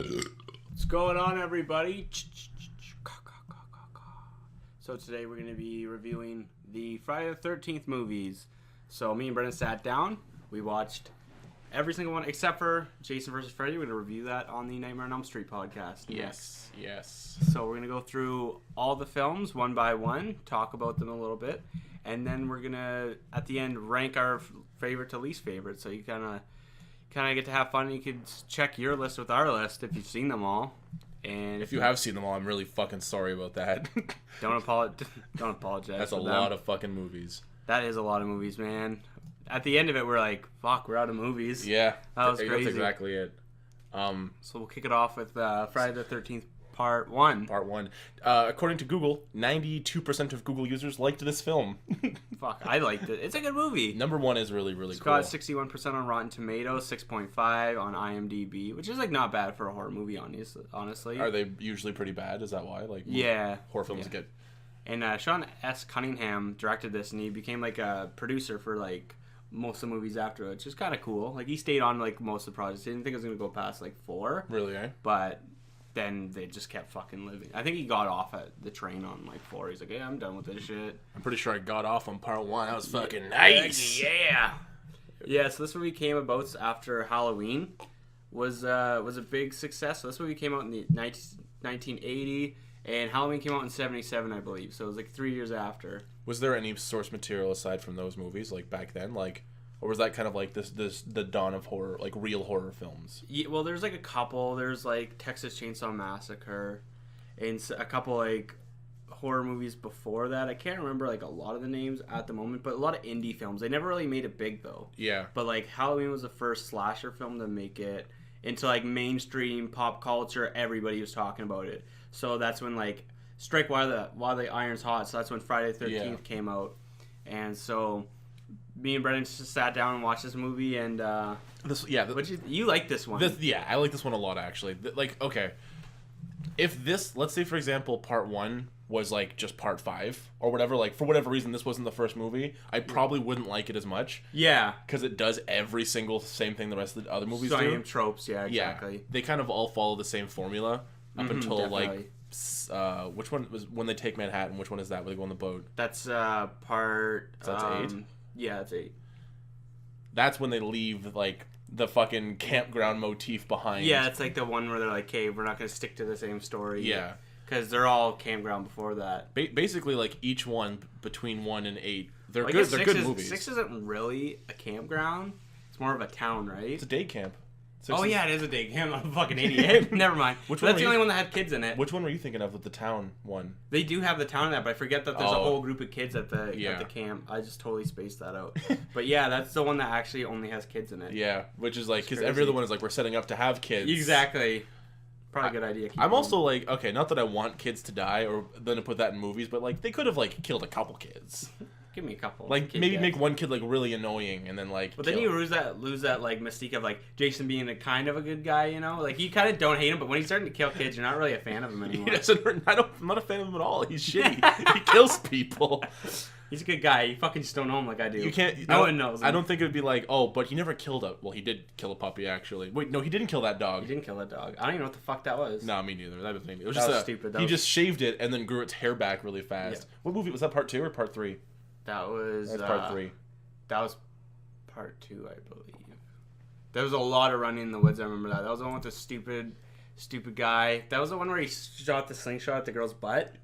What's going on, everybody? So today we're going to be reviewing the Friday the 13th movies. So me and Brendan sat down. We watched every single one except for Jason vs. Freddy. We're going to review that on the Nightmare on Elm Street podcast. Yes. So we're going to go through all the films one by one, talk about them a little bit, and then we're going to, at the end, rank our favorite to least favorite. So you kind of get to have fun. You could check your list with our list if you've seen them all. And if you have seen them all, I'm really fucking sorry about that. Don't apologize. That's a lot of fucking movies. That is a lot of movies, man. At the end of it, we're like, fuck, we're out of movies. Yeah. That was crazy. That's exactly it. So we'll kick it off with Friday the 13th Part 1. Part 1. According to Google, 92% of Google users liked this film. Fuck, I liked it. It's a good movie. Number 1 is really, really cool. It's got 61% on Rotten Tomatoes, 6.5 on IMDb, which is like not bad for a horror movie, honestly. Are they usually pretty bad? Is that why? Like, yeah. Horror films get... And Sean S. Cunningham directed this, and he became like a producer for like most of the movies after it, which is kind of cool. Like, he stayed on like most of the projects. He didn't think it was going to go past like 4. Really, eh? But then they just kept fucking living. I think he got off at the train on like 4. He's like, yeah, I'm done with this shit. I'm pretty sure I got off on Part 1. That was fucking nice. Yeah. Yeah, so this movie came about after Halloween. Was a big success. So this movie came out in the 1980, and Halloween came out in 77, I believe. So it was like 3 years after. Was there any source material aside from those movies, like back then? Like, or was that kind of like the dawn of horror, like real horror films? Yeah, well, there's like a couple. There's like Texas Chainsaw Massacre, and a couple like horror movies before that. I can't remember like a lot of the names at the moment, but a lot of indie films. They never really made it big though. Yeah. But like Halloween was the first slasher film to make it into like mainstream pop culture. Everybody was talking about it. So that's when like strike while the iron's hot. So that's when Friday the 13th came out, and so me and Brendan just sat down and watched this movie, and you like this one? I like this one a lot, actually. Like, okay, if this, let's say for example, Part 1 was like just Part 5 or whatever, like for whatever reason this wasn't the first movie, I probably wouldn't like it as much. Yeah, because it does every single same thing the rest of the other movies do. Same tropes, yeah, exactly. Yeah, they kind of all follow the same formula up until definitely. Like which one was when they take Manhattan? Which one is that? Where they go on the boat? That's part. So that's 8. Yeah, that's 8. That's when they leave like the fucking campground motif behind. Yeah, it's like the one where they're like, "Hey, we're not going to stick to the same story." Yeah, because they're all campground before that. Basically, like each one between 1 and 8, they're well, good. They're good movies. 6 isn't really a campground; it's more of a town, right? It's a day camp. Yeah, it is a day camp. I'm a fucking idiot. Never mind. That's the only one that had kids in it. Which one were you thinking of with the town one? They do have the town in that, but I forget that there's a whole group of kids at the camp. I just totally spaced that out. But yeah, that's the one that actually only has kids in it. Yeah, which is like, because every other one is like, we're setting up to have kids. Exactly. Probably a good idea. I'm also like, okay, not that I want kids to die or then to put that in movies, but like, they could have like killed a couple kids. Give me a couple. Like, maybe make one kid like really annoying and then like. But then you lose that like mystique of like Jason being a kind of a good guy, you know? Like, you kind of don't hate him, but when he's starting to kill kids, you're not really a fan of him anymore. I'm not a fan of him at all. He's shitty. He kills people. He's a good guy. You fucking just don't know him like I do. You can't. No one knows him. I don't think it would be like, oh, but he never killed a. Well, he did kill a puppy actually. Wait, no, he didn't kill that dog. He didn't kill that dog. I don't even know what the fuck that was. No, me neither. That was me. It was stupid. He just shaved it and then grew its hair back really fast. Yeah. What movie was that? Part 2 or Part 3? That was Part 3. That was Part 2, I believe. There was a lot of running in the woods. I remember that. That was the one with the stupid guy. That was the one where he shot the slingshot at the girl's butt.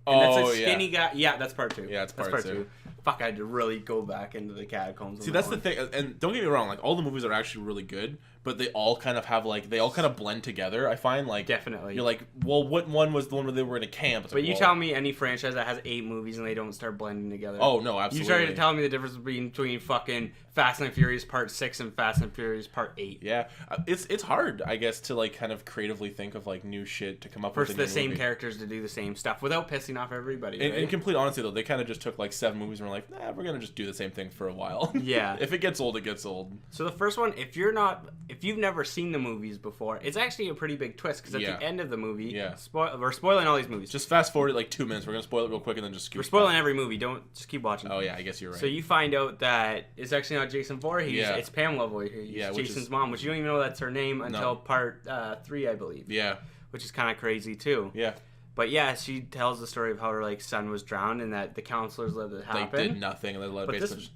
And that's a skinny guy. Yeah, that's Part 2. Yeah, that's Part 2. Fuck, I had to really go back into the catacombs. See, that's the thing. And don't get me wrong, like, all the movies are actually really good, but they all kind of have, like, they all kind of blend together, I find. Like, definitely. You're like, well, what one was the one where they were in a camp? It's but like, you tell me any franchise that has 8 movies and they don't start blending together. Oh, no, absolutely. You started telling me the difference between fucking Fast and Furious Part 6 and Fast and Furious Part 8. Yeah. It's hard, I guess, to, like, kind of creatively think of, like, new shit to come up with. For the same characters to do the same stuff without pissing off everybody. In complete honesty, though, they kind of just took, like, 7 movies and were like, nah, we're going to just do the same thing for a while. Yeah. If it gets old, it gets old. So the first one, if you're not if you've never seen the movies before, it's actually a pretty big twist because at Yeah. the end of the movie, Yeah. we're spoiling all these movies. Just fast forward like 2 minutes. We're gonna spoil it real quick and then just scoot We're spoiling back. every movie. Don't just keep watching. Oh yeah, I guess you're right. So you find out that it's actually not Jason Voorhees. Yeah. It's Pamela Voorhees. Yeah, Jason's mom, which you don't even know that's her name until part 3, I believe. Yeah. Which is kind of crazy too. Yeah. But yeah, she tells the story of how her like son was drowned and that the counselors let it happen. They did nothing and they let it basically.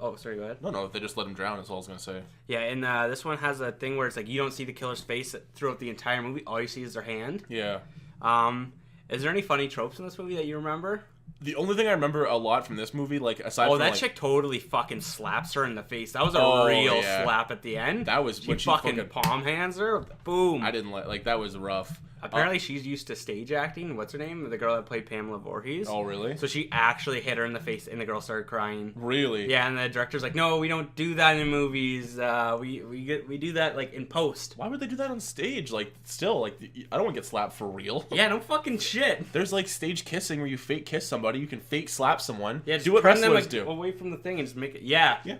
Oh, sorry, go ahead. No, they just let him drown. That's all I was gonna say. Yeah, and this one has a thing where it's like you don't see the killer's face throughout the entire movie. All you see is their hand. Yeah. Is there any funny tropes in this movie that you remember? The only thing I remember a lot from this movie, like aside from that like, chick totally fucking slaps her in the face. That was a real yeah. slap at the end. That was she when she fucking palm hands her. Boom. I didn't like that was rough. Apparently, she's used to stage acting. What's her name? The girl that played Pamela Voorhees. Oh, really? So she actually hit her in the face, and the girl started crying. Really? Yeah, and the director's like, "No, we don't do that in movies. We do that like in post." Why would they do that on stage? Like, still, like, I don't want to get slapped for real. Yeah, no fucking shit. There's like stage kissing where you fake kiss somebody. You can fake slap someone. Yeah, just do what turn them wrestlers like, do. away from the thing and just make it. Yeah. Yeah.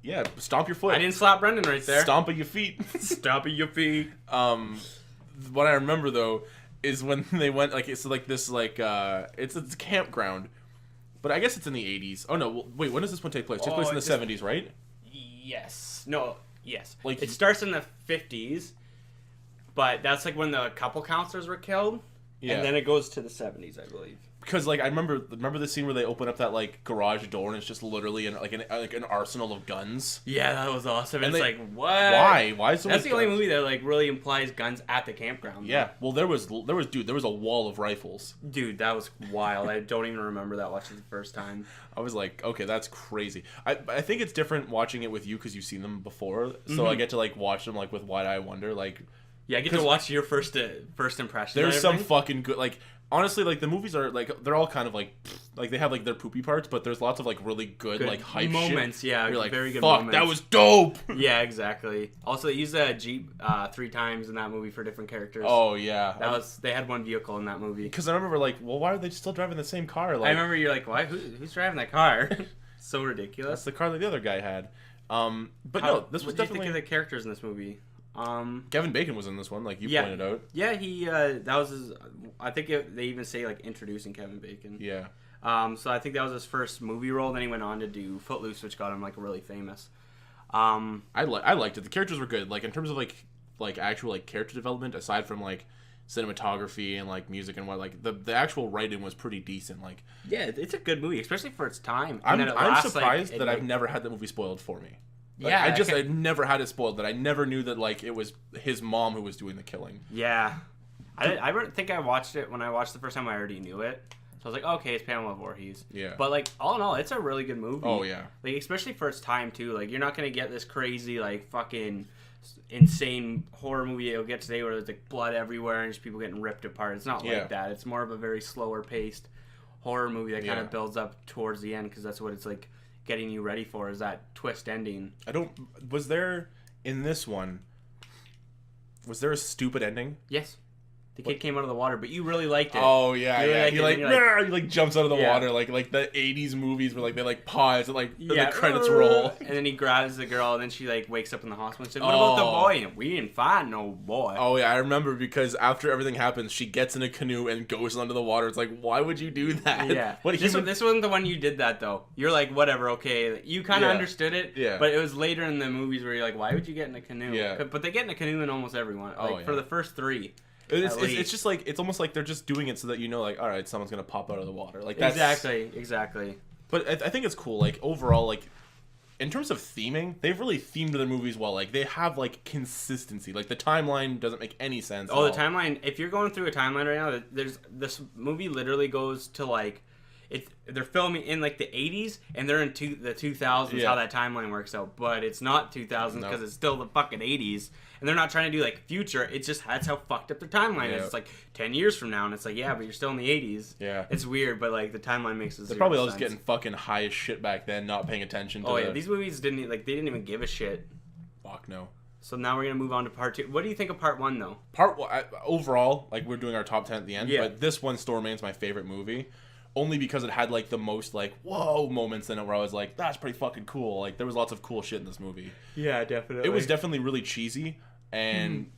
Yeah. Stomp your foot. I didn't slap Brendan right there. Stomp at your feet. Stomp at your feet. What I remember though is when they went like it's like this like it's a campground, but I guess it's in the 80s. Oh no, wait, when does this one take place? It took place in the 70s, right? Yes. No. Yes. Like it starts in the 50s, but that's like when the couple counselors were killed, and then it goes to the 70s, I believe. Because like I remember the scene where they open up that like garage door and it's just literally an arsenal of guns. Yeah, that was awesome. And it's like, what? Why? Why is so That's much the only guns? movie that like really implies guns at the campground. Though. Yeah. Well, there was a wall of rifles. Dude, that was wild. I don't even remember that watching it the first time. I was like, okay, that's crazy. I think it's different watching it with you because you've seen them before, so I get to like watch them like with wide eye wonder. Like, yeah, I get to watch your first impression. There's some fucking good like. Honestly, like the movies are like they're all kind of like they have like their poopy parts, but there's lots of like really good like hype moments. Shit. Yeah, you're like, very good fuck, moments. that was dope. Yeah, exactly. Also, they used a Jeep 3 times in that movie for different characters. Oh yeah, they had one vehicle in that movie. Because I remember like, well, why are they still driving the same car? Like, I remember you're like, why? Who's driving that car? So ridiculous. That's the car that the other guy had. But no, this was definitely. What do you think of the characters in this movie? Kevin Bacon was in this one, like you pointed out. Yeah, he that was his. I think they even say like introducing Kevin Bacon. Yeah. So I think that was his first movie role. Then he went on to do Footloose, which got him like really famous. I liked it. The characters were good. Like in terms of like actual like character development, aside from like cinematography and like music and what, like the actual writing was pretty decent. Like yeah, it's a good movie, especially for its time. I'm surprised that I've never had that movie spoiled for me. Like, yeah, I never had it spoiled. That I never knew that like it was his mom who was doing the killing. Yeah, I don't think I watched it when I watched the first time. I already knew it, so I was like, okay, it's Pamela Voorhees. Yeah. But like all in all, it's a really good movie. Oh yeah. Like especially for its time too. Like you're not gonna get this crazy like fucking insane horror movie you'll get today where there's like blood everywhere and just people getting ripped apart. It's not like that. It's more of a very slower paced horror movie that kind of builds up towards the end because that's what it's like. Getting you ready for is that twist ending. Was there in this one? Was there a stupid ending? Yes. The kid came out of the water, but you really liked it. Oh yeah, yeah. He like jumps out of the Yeah. water like the 80s movies where like they like pause and like the credits roll. And then he grabs the girl and then she like wakes up in the hospital and said, "What about the boy?" And we didn't find no boy. Oh yeah, I remember because after everything happens, she gets in a canoe and goes under the water. It's like, why would you do that? Yeah. This wasn't the one you did that though. You're like, whatever, okay. You kind of understood it. Yeah. But it was later in the movies where you're like, why would you get in a canoe? Yeah. But they get in a canoe in almost everyone. Like for the first 3. It's just like it's almost like they're just doing it so that you know, like, all right, someone's gonna pop out of the water. Like that's exactly. But I think it's cool. Like overall, like in terms of theming, they've really themed their movies well. Like they have like consistency. Like the timeline doesn't make any sense. Oh, the timeline! If you're going through a timeline right now, there's this movie literally goes to like. They're filming in like the 80s and they're in the 2000s how that timeline works out, but it's not 2000s because it's still the fucking 80s and they're not trying to do like future. It's just that's how fucked up their timeline is. It's like 10 years from now and it's like but you're still in the 80s. Yeah, it's weird, but like the timeline makes it. They're probably all just getting fucking high as shit back then, not paying attention to these movies they didn't even give a shit. Fuck no. So now we're gonna move on to part 2. What do you think of part 1 though? Overall, like we're doing our top 10 at the end, but this one still remains my favorite movie. only because it had like the most like whoa moments in it where I was like, that's pretty fucking cool. Like there was lots of cool shit in this movie. Yeah, definitely. It was definitely really cheesy, and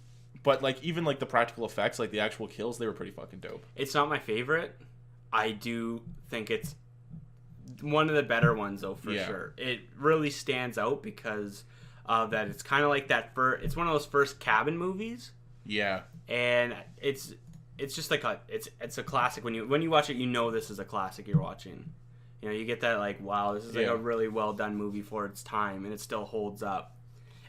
but like even like the practical effects, like the actual kills, they were pretty fucking dope. It's not my favorite. I do think it's one of the better ones though, for sure. It really stands out because of that. It's kind of like that it's one of those first cabin movies. Yeah. And it's just like it's a classic. When you watch it, you know this is a classic you're watching. You know, you get that like, wow, this is like a really well done movie for its time, and it still holds up.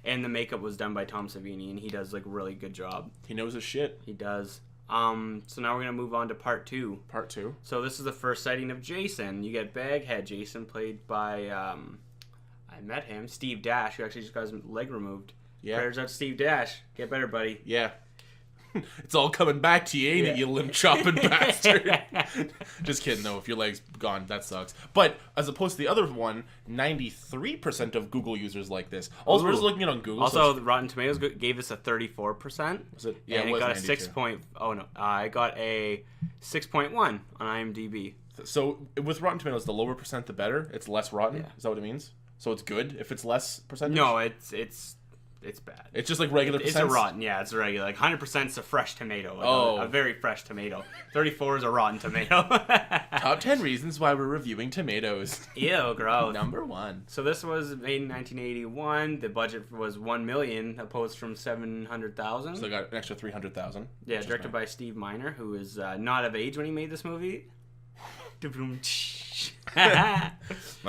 And the makeup was done by Tom Savini, and he does like really good job. He knows his shit. He does. So now we're gonna move on to part 2. Part 2. So this is the first sighting of Jason. You get Baghead Jason, played by I met him, Steve Dash, who actually just got his leg removed. Yeah. Prayers out to Steve Dash. Get better, buddy. Yeah. It's all coming back to you, ain't it, you limb chopping bastard? Just kidding, though. If your leg's gone, that sucks. But as opposed to the other one, 93% of Google users like this. Also, we're just looking at it on Google. Also, Rotten Tomatoes gave us a 34%. Was it? Yeah, and it got a 6 point. Oh no, I got a 6.1 on IMDb. So with Rotten Tomatoes, the lower percent, the better. It's less rotten. Yeah. Is that what it means? So it's good if it's less percentage? No, it's bad. It's just like regular percent? It's a rotten, yeah, it's a regular. Like 100% is a fresh tomato. Like a very fresh tomato. 34 is a rotten tomato. Top 10 reasons why we're reviewing tomatoes. Ew, gross. Number 1. So this was made in 1981. The budget was $1 million, opposed from $700,000. So they got an extra $300,000. Yeah, directed by Steve Miner, who is not of age when he made this movie. And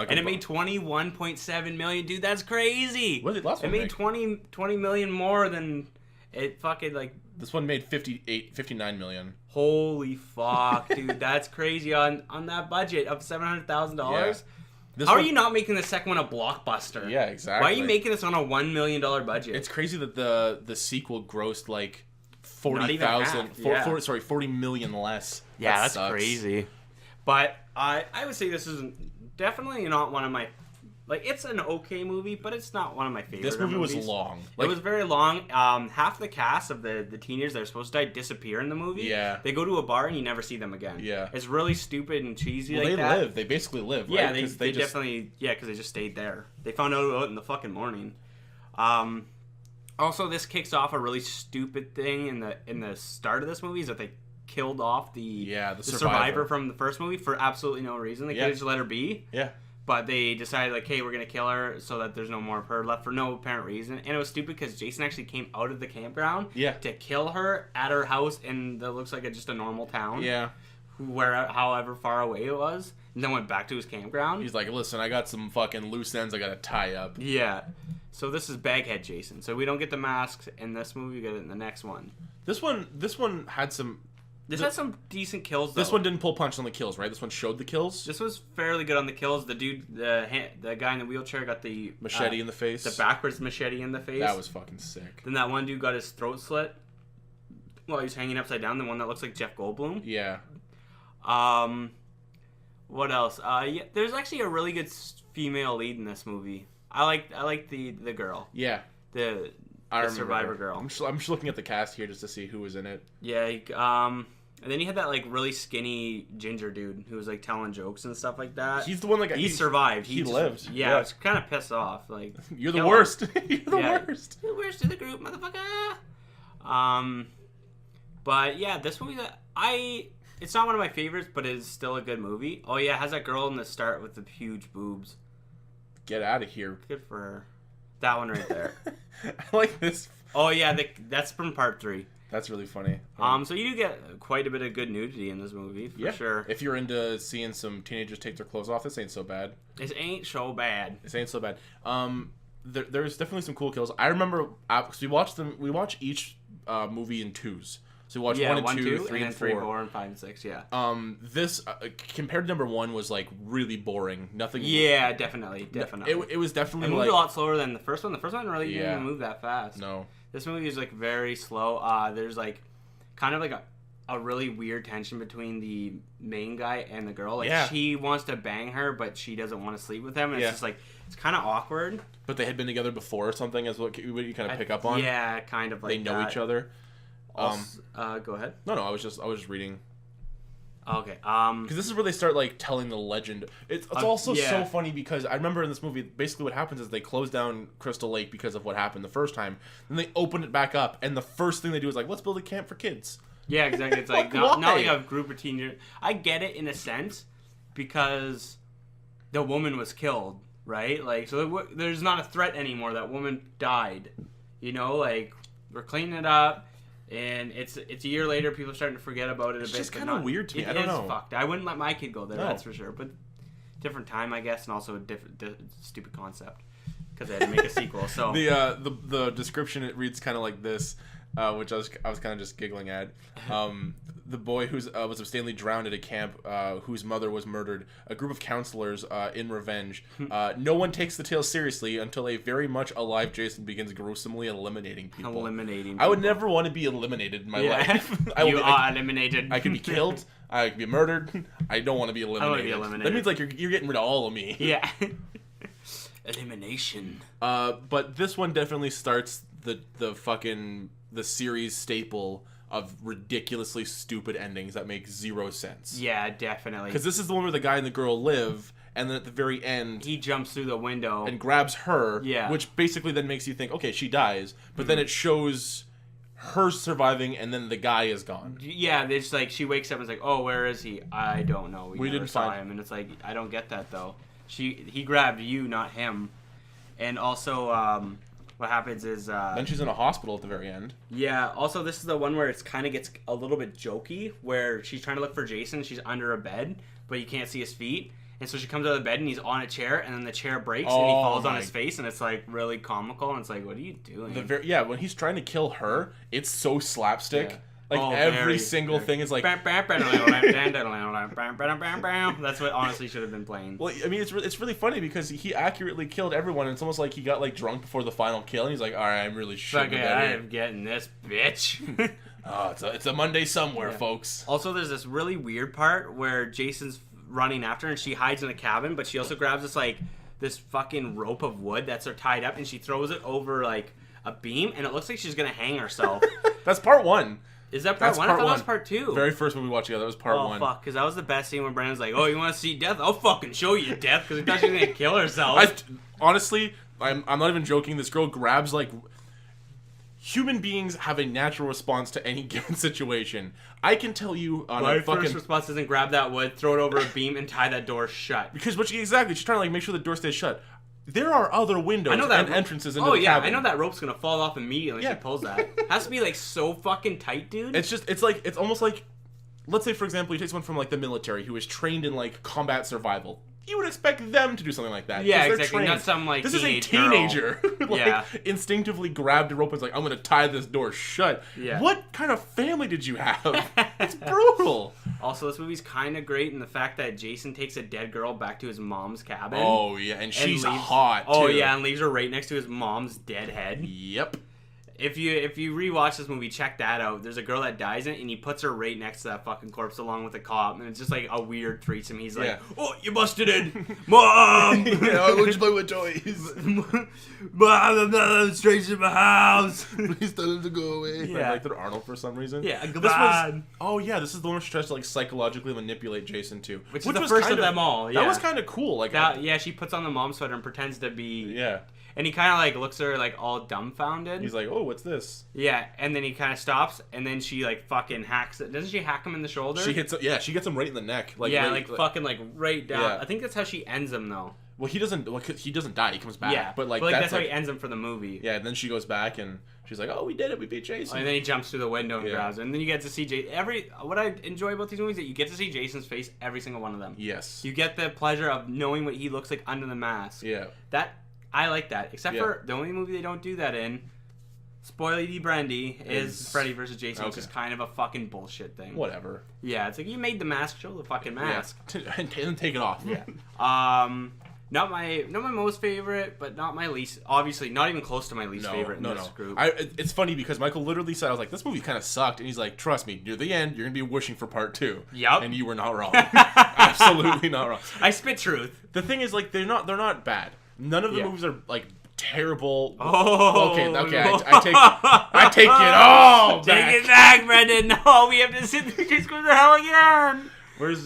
it made $21.7 million. Dude, that's crazy. What did the last one make? 20 million more than it fucking like. This one made 59 million. Holy fuck, dude, that's crazy on that budget of $700,000. Yeah. How are you not making the second one a blockbuster? Yeah, exactly. Why are you making this on a $1 million budget? It's crazy that the sequel grossed like 40 million less. Yeah, that's crazy. But I would say this is definitely not one of my... Like, it's an okay movie, but it's not one of my favorite This movie movies. was long. It was very long. Half the cast of the teenagers that are supposed to die disappear in the movie. Yeah. They go to a bar and you never see them again. Yeah. It's really stupid and cheesy well, like they that. live. They basically live, right? Yeah, they definitely... Yeah, because they just stayed there. They found out in the fucking morning. Also, this kicks off a really stupid thing in the start of this movie is that they killed off the survivor from the first movie for absolutely no reason. They could have just let her be. Yeah. But they decided, like, hey, we're going to kill her so that there's no more of her left for no apparent reason. And it was stupid because Jason actually came out of the campground to kill her at her house in that looks like just a normal town. Yeah. However far away it was. And then went back to his campground. He's like, listen, I got some fucking loose ends I got to tie up. Yeah. So this is Baghead Jason. So we don't get the masks in this movie. We get it in the next one. This one had some... This had some decent kills, though. This one didn't pull punch on the kills, right? This one showed the kills? This was fairly good on the kills. The dude, the guy in the wheelchair got the... Machete in the face. The backwards machete in the face. That was fucking sick. Then that one dude got his throat slit while he was hanging upside down. The one that looks like Jeff Goldblum. Yeah. What else? Yeah, there's actually a really good female lead in this movie. I like the girl. Yeah. The survivor girl. I'm just looking at the cast here just to see who was in it. Yeah, and then you had that like really skinny ginger dude who was like telling jokes and stuff like that. He's the one that got... He survived. He lived. Yeah, I was kind of pissed off. Like, you're the worst. You're the worst. You're the worst of the group, motherfucker. But yeah, this movie it's not one of my favorites, but it is still a good movie. Oh yeah, it has that girl in the start with the huge boobs. Get out of here. Good for her. That one right there. I like this. Oh yeah, that's from part 3. That's really funny. So you do get quite a bit of good nudity in this movie, for sure. If you're into seeing some teenagers take their clothes off, this ain't so bad. This ain't so bad. This ain't so bad. There's definitely some cool kills. I remember because we watch each movie in twos. So we watched 1 and 2, 3 and 4. 3, 4, and 5 and 6. Yeah. This compared to number 1 was like really boring. Nothing. Yeah, definitely. It was definitely. It moved a lot slower than the first one. The first one really didn't even move that fast. No. This movie is like very slow. There's like kind of like a really weird tension between the main guy and the girl. Like she wants to bang her, but she doesn't want to sleep with him. And it's just like it's kind of awkward. But they had been together before or something, is what you kind of pick up on. Yeah, kind of like they know each other. Go ahead. No, I was just reading. Okay. Because this is where they start like telling the legend. It's also so funny because I remember in this movie, basically what happens is they close down Crystal Lake because of what happened the first time. Then they open it back up, and the first thing they do is like, let's build a camp for kids. Yeah, exactly. It's like not like a group of teenagers. I get it in a sense because the woman was killed, right? Like, so there's not a threat anymore. That woman died. You know, like, we're cleaning it up, and it's a year later. People are starting to forget about it a bit. It's just kind of weird to me. I don't know. Fucked. I wouldn't let my kid go there. No. That's for sure. But different time, I guess, and also a different stupid concept because they had to make a sequel. So the description, it reads kind of like this. Which I was kind of just giggling at. The boy who was substantially drowned at a camp, whose mother was murdered. A group of counselors in revenge. No one takes the tale seriously until a very much alive Jason begins gruesomely eliminating people. I would never want to be eliminated in my life. You are eliminated. I could be killed. I could be murdered. I don't want to be eliminated. I want to be eliminated. That means like you're getting rid of all of me. Yeah. Elimination. But this one definitely starts the series staple of ridiculously stupid endings that make zero sense. Yeah, definitely. Because this is the one where the guy and the girl live, and then at the very end... he jumps through the window. And grabs her, yeah. Which basically then makes you think, okay, she dies, but then it shows her surviving, and then the guy is gone. Yeah, it's like, she wakes up and is like, oh, where is he? I don't know. We never saw him. And it's like, I don't get that, though. He grabbed you, not him. And also, what happens is... then she's in a hospital at the very end. Yeah, also this is the one where it's kind of gets a little bit jokey, where she's trying to look for Jason, she's under a bed, but you can't see his feet, and so she comes out of the bed and he's on a chair, and then the chair breaks and he falls on his face, and it's like really comical, and it's like, what are you doing? When he's trying to kill her, it's so slapstick. Yeah. Like every single thing is like... That's what honestly should have been playing. Well, I mean, it's really funny because he accurately killed everyone, and it's almost like he got like drunk before the final kill, and he's like, all right, I'm really sure. Okay, I am getting this bitch. It's a Monday somewhere, folks. Also, there's this really weird part where Jason's running after her, and she hides in a cabin, but she also grabs this fucking rope of wood that's tied up, and she throws it over like a beam, and it looks like she's gonna hang herself. That's part one. Is that part one? I thought that was part two. Very first movie we watched together, that was part one. Oh, fuck, because that was the best scene when Brandon's like, oh, you want to see death? I'll fucking show you death, because he thought she was going to kill herself. Honestly, I'm not even joking. This girl grabs, like... Human beings have a natural response to any given situation. I can tell you on my first response isn't grab that wood, throw it over a beam, and tie that door shut. Because she's trying to like make sure the door stays shut. There are other windows and entrances into the cabin. I know that rope's gonna fall off immediately when she pulls that. It has to be like so fucking tight, dude. It's almost like, let's say for example, you take someone from like the military who is trained in like combat survival. You would expect them to do something like that. Yeah, exactly. Trained. Not some like this is a teenager who instinctively grabbed a rope and was like, I'm gonna tie this door shut. Yeah. What kind of family did you have? It's brutal. Also, this movie's kind of great in the fact that Jason takes a dead girl back to his mom's cabin. Oh yeah, and she's hot. Oh yeah, and leaves her right next to his mom's dead head. Yep. If you rewatch this movie, check that out. There's a girl that dies in it, and he puts her right next to that fucking corpse along with a cop, and it's just like a weird threesome. He's like, "Oh, you busted in, Mom! I want you to play with toys. Mom, straight to my house. Please tell him to go away." Yeah, I like that Arnold for some reason. Yeah, goodbye. This is the one where she tries to like psychologically manipulate Jason too, which is the first of them all. Yeah. That was kind of cool. Like that. Yeah, she puts on the mom sweater and pretends to be. Yeah. And he kind of like looks at her like all dumbfounded. He's like, "Oh, what's this?" Yeah, and then he kind of stops, and then she like fucking hacks it. Doesn't she hack him in the shoulder? She hits. Yeah, she gets him right in the neck. Like fucking like right down. Yeah. I think that's how she ends him though. Well, he doesn't. Well, he doesn't die. He comes back. Yeah, but that's how he ends him for the movie. Yeah, and then she goes back and she's like, "Oh, we did it. We beat Jason." And then he jumps through the window and grabs her. And then you get to see what I enjoy about these movies is that you get to see Jason's face every single one of them. Yes. You get the pleasure of knowing what he looks like under the mask. Yeah. I like that. Except for the only movie they don't do that in, spoiler de Brandy, is Freddy vs. Jason, which is kind of a fucking bullshit thing. Whatever. Yeah, it's like you made the mask, show the fucking mask. Yeah. And then take it off. Yeah. Not my most favorite, but not my least. Obviously, not even close to my least favorite in this group. It's funny because Michael literally said, I was like, this movie kind of sucked. And he's like, trust me, near the end, you're going to be wishing for part 2. Yep. And you were not wrong. Absolutely not wrong. I spit truth. The thing is, like, they're not bad. None of the movies are, like, terrible. Oh, okay. No. I take it all back. Take it back, Brendan. No, we have to sit through Just Go to Hell again. Where's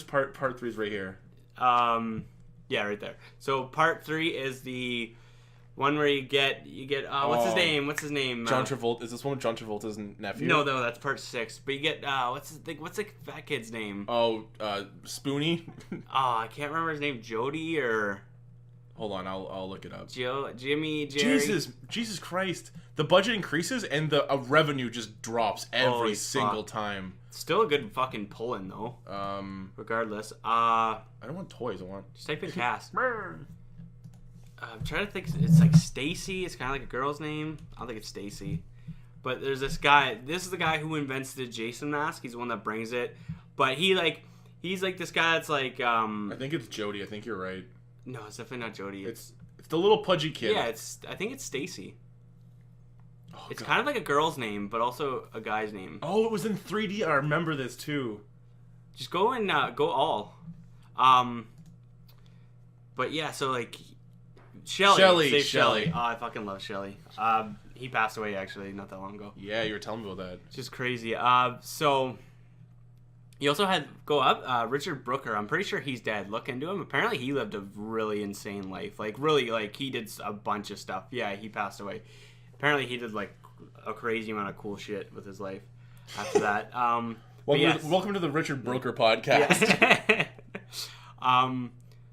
part 3's right here? Yeah, right there. So part 3 is the one where you get what's his name? John Travolta. Is this one with John Travolta's nephew? No, that's part 6. But you get what's the fat kid's name? Oh, Spoonie. I can't remember his name. Jody or. Hold on, I'll look it up. Jimmy, Jerry. Jesus Christ! The budget increases and the revenue just drops every single time. Still a good fucking pull-in though. Regardless, I don't want toys. I want. Just type in cast. I'm trying to think. It's like Stacy. It's kind of like a girl's name. I don't think it's Stacy. But there's this guy. This is the guy who invents the Jason mask. He's the one that brings it. But he's like this guy that's like. I think it's Jody. I think you're right. No, it's definitely not Jody. It's the little pudgy kid. Yeah, I think it's Stacy. Oh, it's kind of like a girl's name, but also a guy's name. Oh, it was in 3D. I remember this too. Just go and go all. But yeah, so like. Shelly. Oh, I fucking love Shelly. He passed away actually not that long ago. Yeah, you were telling me about that. It's just crazy. So you also had Richard Brooker. I'm pretty sure he's dead. Look into him. Apparently he lived a really insane life. Like really, like he did a bunch of stuff. Yeah, he passed away. Apparently he did like a crazy amount of cool shit with his life after that. Welcome to the Richard Brooker podcast. Yeah.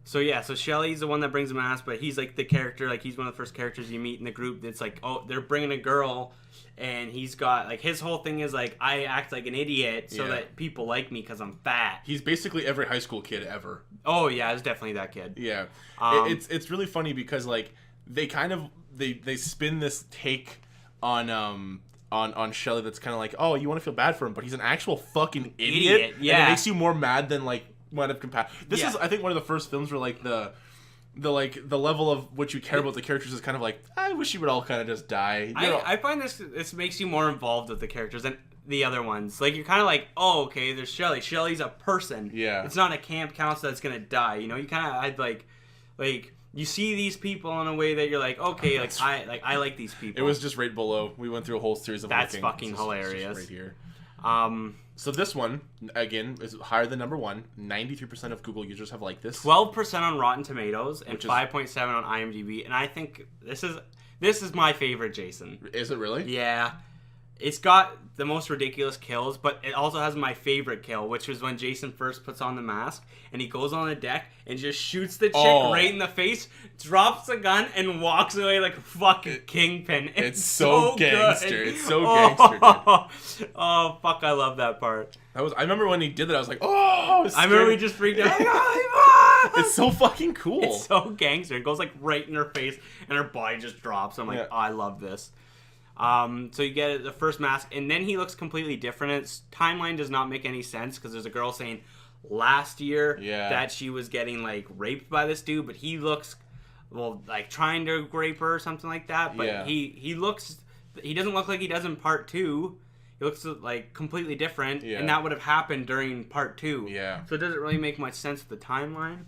So Shelly's the one that brings the mask, but he's like the character, like he's one of the first characters you meet in the group. That's like, oh, they're bringing a girl, and he's got like his whole thing is like I act like an idiot so that people like me because I'm fat. He's basically every high school kid ever. Oh yeah, it's definitely that kid. Yeah, it's really funny because like they kind of they spin this take on Shelly that's kind of like, oh, you want to feel bad for him, but he's an actual fucking idiot. Yeah, and it makes you more mad than like. Might have compassion. This is, I think, one of the first films where like the level of what you care about the characters is kind of like, I wish you would all kind of just die. I find this makes you more involved with the characters than the other ones. Like you're kind of like, oh, okay, there's Shelly. Shelly's a person. Yeah. It's not a camp counselor that's gonna die. You know, you kind of I'd like you see these people in a way that you're like, okay, I like these people. It was just right below. We went through a whole series of. That's fucking hilarious. It's right here. So this one, again, is higher than number 1. 93% of Google users have liked this. 12% on Rotten Tomatoes and 5.7 on IMDb. And I think this is my favorite Jason. Is it really? Yeah. It's got the most ridiculous kills, but it also has my favorite kill, which was when Jason first puts on the mask and he goes on the deck and just shoots the chick right in the face, drops the gun, and walks away like a fucking kingpin. It's so gangster. Good. It's so gangster, dude. Oh, fuck, I love that part. I remember when he did that, I was like, oh, I remember we just freaked out. It's so fucking cool. It's so gangster. It goes like right in her face and her body just drops. I'm like, I love this. So you get the first mask, and then he looks completely different. Its timeline does not make any sense because there's a girl saying last year that she was getting like raped by this dude, but he looks like trying to rape her or something like that. But he doesn't look like he does in part 2. He looks like completely different, and that would have happened during part 2. Yeah. So it doesn't really make much sense with the timeline.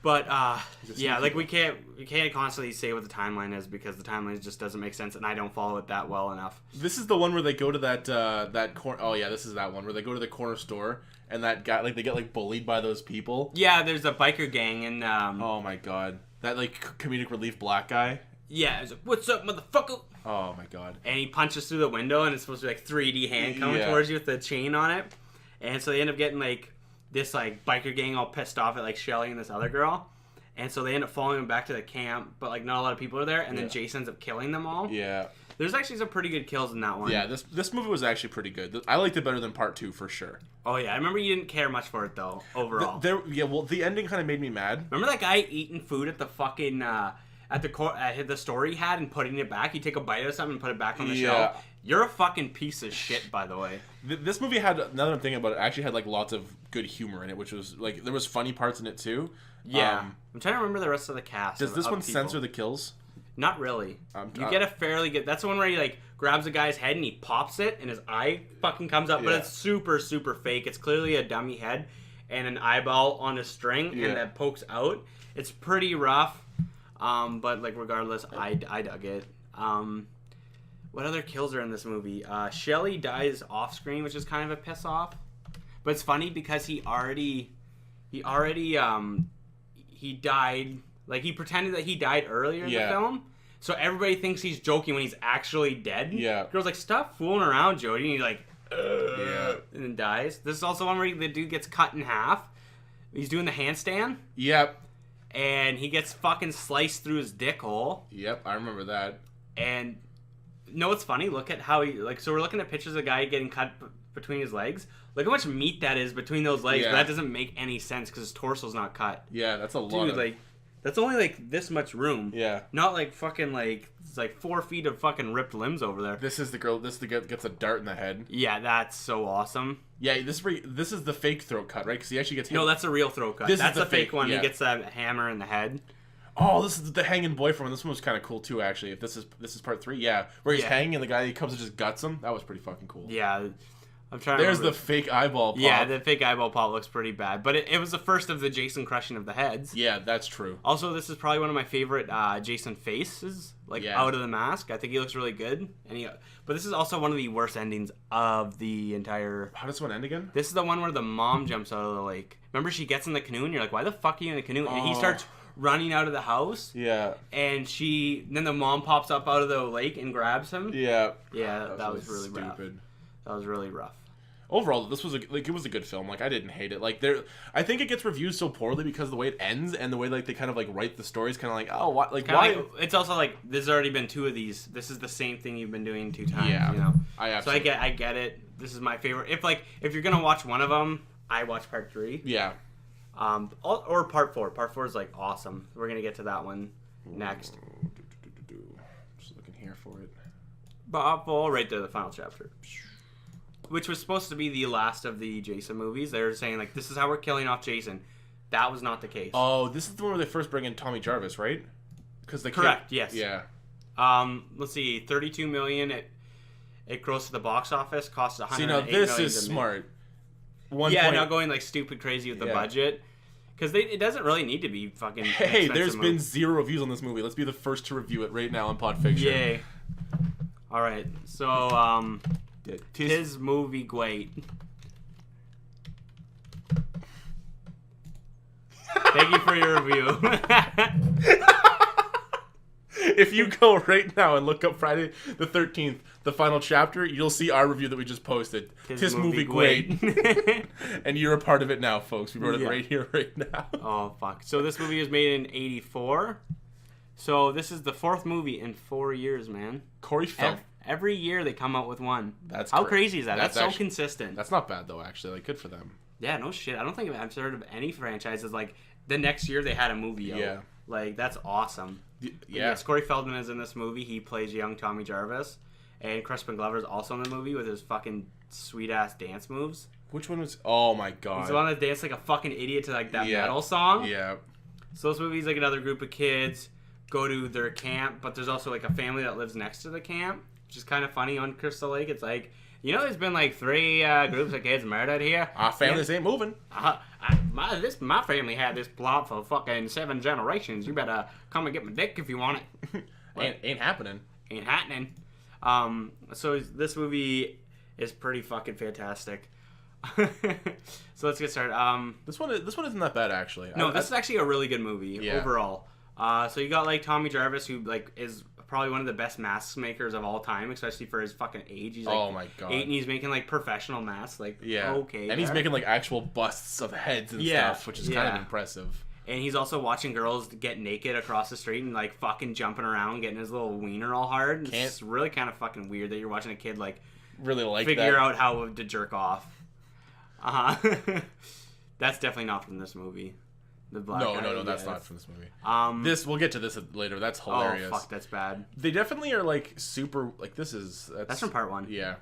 But like we can't constantly say what the timeline is because the timeline just doesn't make sense, and I don't follow it that well enough. This is the one where they go to that corner. Oh yeah, this is that one where they go to the corner store and that guy they get like bullied by those people. Yeah, there's a biker gang and oh my god, that like comedic relief black guy. Yeah, he's like, "What's up, motherfucker?" Oh my god. And he punches through the window, and it's supposed to be like 3D hand coming towards you with the chain on it, and so they end up getting like. This like biker gang all pissed off at like Shelly and this other girl, and so they end up following them back to the camp, but like not a lot of people are there, and then Jason ends up killing them all. Yeah, there's actually some pretty good kills in that one. Yeah, this movie was actually pretty good. I liked it better than part 2 for sure. Oh yeah, I remember you didn't care much for it though overall. The ending kind of made me mad. Remember that guy eating food at the fucking at the store he had and putting it back? You take a bite of something and put it back on the shelf. You're a fucking piece of shit, by the way. This movie had, now that I'm thinking about it, actually had like lots of good humor in it, which was like, there was funny parts in it too. Yeah. I'm trying to remember the rest of the cast. Does this one censor the kills? Not really. You get a fairly good, that's the one where he like grabs a guy's head and he pops it and his eye fucking comes up, but it's super, super fake. It's clearly a dummy head and an eyeball on a string and that pokes out. It's pretty rough, but like regardless, I dug it. What other kills are in this movie? Shelly dies off screen, which is kind of a piss off. But it's funny because he died. Like, he pretended that he died earlier in the film. So everybody thinks he's joking when he's actually dead. Yeah. Girl's like, stop fooling around, Jody. And he's like, and then dies. This is also one where the dude gets cut in half. He's doing the handstand. Yep. And he gets fucking sliced through his dick hole. Yep, I remember that. And you know what's funny? Look at how he, like, so we're looking at pictures of a guy getting cut between his legs. Look how much meat that is between those legs. But that doesn't make any sense because his torso's not cut. Yeah, that's a lot. Dude, like, that's only like this much room. Yeah. Not like fucking like, it's like 4 feet of fucking ripped limbs over there. This is the girl, this is the girl that gets a dart in the head. Yeah, that's so awesome. Yeah, this is the fake throat cut, right? Because he actually gets hit. No, that's a real throat cut. That's the fake one. Yeah. He gets that hammer in the head. Oh, this is the hanging boyfriend. This one was kind of cool too, actually. If this is part 3, yeah, where he's hanging and the guy he comes and just guts him. That was pretty fucking cool. Yeah, I'm trying. There's the fake eyeball pop. Yeah, the fake eyeball pop looks pretty bad, but it was the first of the Jason crushing of the heads. Yeah, that's true. Also, this is probably one of my favorite Jason faces, like out of the mask. I think he looks really good, but this is also one of the worst endings of the entire. How does this one end again? This is the one where the mom jumps out of the lake. Remember, she gets in the canoe, and you're like, "Why the fuck are you in the canoe?" And he starts running out of the house. Yeah. And then the mom pops up out of the lake and grabs him. Yeah. Yeah, that was really stupid. That was really rough. Overall, this was it was a good film. Like, I didn't hate it. Like, I think it gets reviewed so poorly because of the way it ends and the way like they kind of like write the stories, kind of like, oh, what, like, why? Like, it's also like there's already been 2 of these. This is the same thing you've been doing 2 times. Yeah, you know. So I get it. This is my favorite. If you're gonna watch one of them, I watch part 3. Yeah. Or part 4. Part 4 is like awesome. We're gonna get to that one next. Just looking here for it. Part 4, right there, the final chapter. Which was supposed to be the last of the Jason movies. They were saying, like, this is how we're killing off Jason. That was not the case. Oh, this is the one where they first bring in Tommy Jarvis, right? Because Correct, yes. Yeah. Let's see, $32 million. It grossed to the box office, cost $108 million. See, now this is smart. Not going, like, stupid crazy with the budget. Because it doesn't really need to be fucking Hey, there's been 0 reviews on this movie. Let's be the first to review it right now on Podfiction. Yay. Alright, so, Tis movie great. Thank you for your review. If you go right now and look up Friday the 13th, the final chapter, you'll see our review that we just posted. Tis movie great. And you're a part of it now, folks. We wrote it right here, right now. Oh, fuck. So this movie was made in 1984. So this is the 4th movie in 4 years, man. Corey Feldman. Every year they come out with one. That's how crazy is that? That's so actually, consistent. That's not bad though, actually. Like, good for them. Yeah, no shit. I don't think I've heard of any franchises like the next year they had a movie out. Yeah. Like, that's awesome. Yeah. Yes, Corey Feldman is in this movie. He plays young Tommy Jarvis, and Crispin Glover is also in the movie with his fucking sweet ass dance moves. Which one was? Oh my god. He's the one that danced like a fucking idiot to like that metal song. Yeah. So this movie's like another group of kids go to their camp, but there's also like a family that lives next to the camp. Which is kind of funny on Crystal Lake. It's like, you know, there's been like 3 groups of kids murdered here. Our families ain't moving. My family had this plot for fucking 7 generations. You better come and get my dick if you want it. ain't happening. Ain't happening. So this movie is pretty fucking fantastic. So let's get started. This one isn't that bad, actually. No, this is actually a really good movie overall. So you got like Tommy Jarvis, who like is probably one of the best mask makers of all time, especially for his fucking age. He's like, oh my god, 8 and he's making like professional masks. Like, okay, and he's making like actual busts of heads and stuff, which is kind of impressive. And he's also watching girls get naked across the street and like fucking jumping around, getting his little wiener all hard. It's really kind of fucking weird that you're watching a kid like really like figure out how to jerk off. That's definitely not from this movie. The black guy. No, that's not from this movie. We'll get to this later. That's hilarious. Oh fuck, that's bad. They definitely are like super like that's from part 1. Yeah.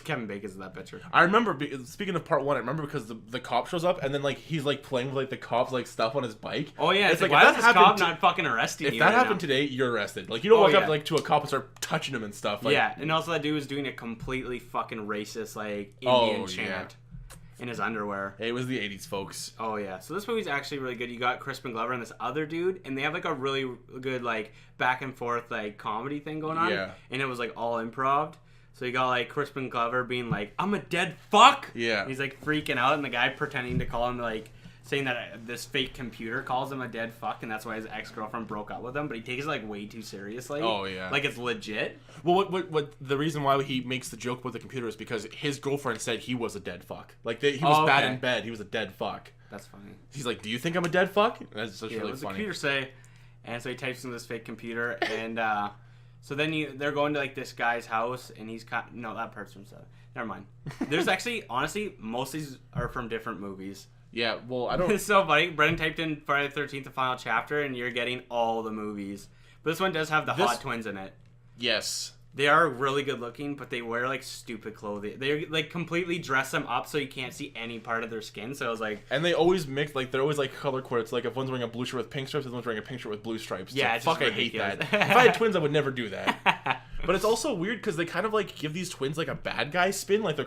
Kevin Bacon's in that picture. I remember, speaking of part 1, I remember because the cop shows up and then like he's like playing with like the cop's like stuff on his bike. Oh yeah, it's like why is this cop not fucking arresting you? If that happened today, you're arrested. Like, you don't walk up like to a cop and start touching him and stuff. Like, yeah, and also that dude was doing a completely fucking racist like Indian chant. In his underwear. It was the 80s, folks. Oh, yeah. So this movie's actually really good. You got Crispin Glover and this other dude, and they have, like, a really good, like, back and forth, like, comedy thing going on. Yeah. And it was, like, all improv. So you got like Crispin Glover being like, "I'm a dead fuck." Yeah. And he's like freaking out, and the guy pretending to call him like saying that this fake computer calls him a dead fuck, and that's why his ex-girlfriend broke up with him. But he takes it like way too seriously. Oh yeah. Like it's legit. Well, what the reason why he makes the joke with the computer is because his girlfriend said he was a dead fuck. Like he was bad in bed. He was a dead fuck. That's funny. He's like, "Do you think I'm a dead fuck?" And that's just really what does funny. The computer say? And so he types in this fake computer, and so then they're going to like this guy's house, and he's no, that part's from Seven. Never mind. There's actually, honestly, most of these are from different movies. Yeah, well, I don't. It's so funny. Brendan typed in Friday the 13th, the final chapter, and you're getting all the movies. But this one does have the hot twins in it. Yes. They are really good looking, but they wear like stupid clothing. They like completely dress them up so you can't see any part of their skin. So I was like, and they always mix like they're always like color coordinates. Like if one's wearing a blue shirt with pink stripes, the one's wearing a pink shirt with blue stripes. It's yeah, like, it's fuck, just I hate that. ridiculous. If I had twins, I would never do that. But it's also weird because they kind of like give these twins like a bad guy spin. Like they're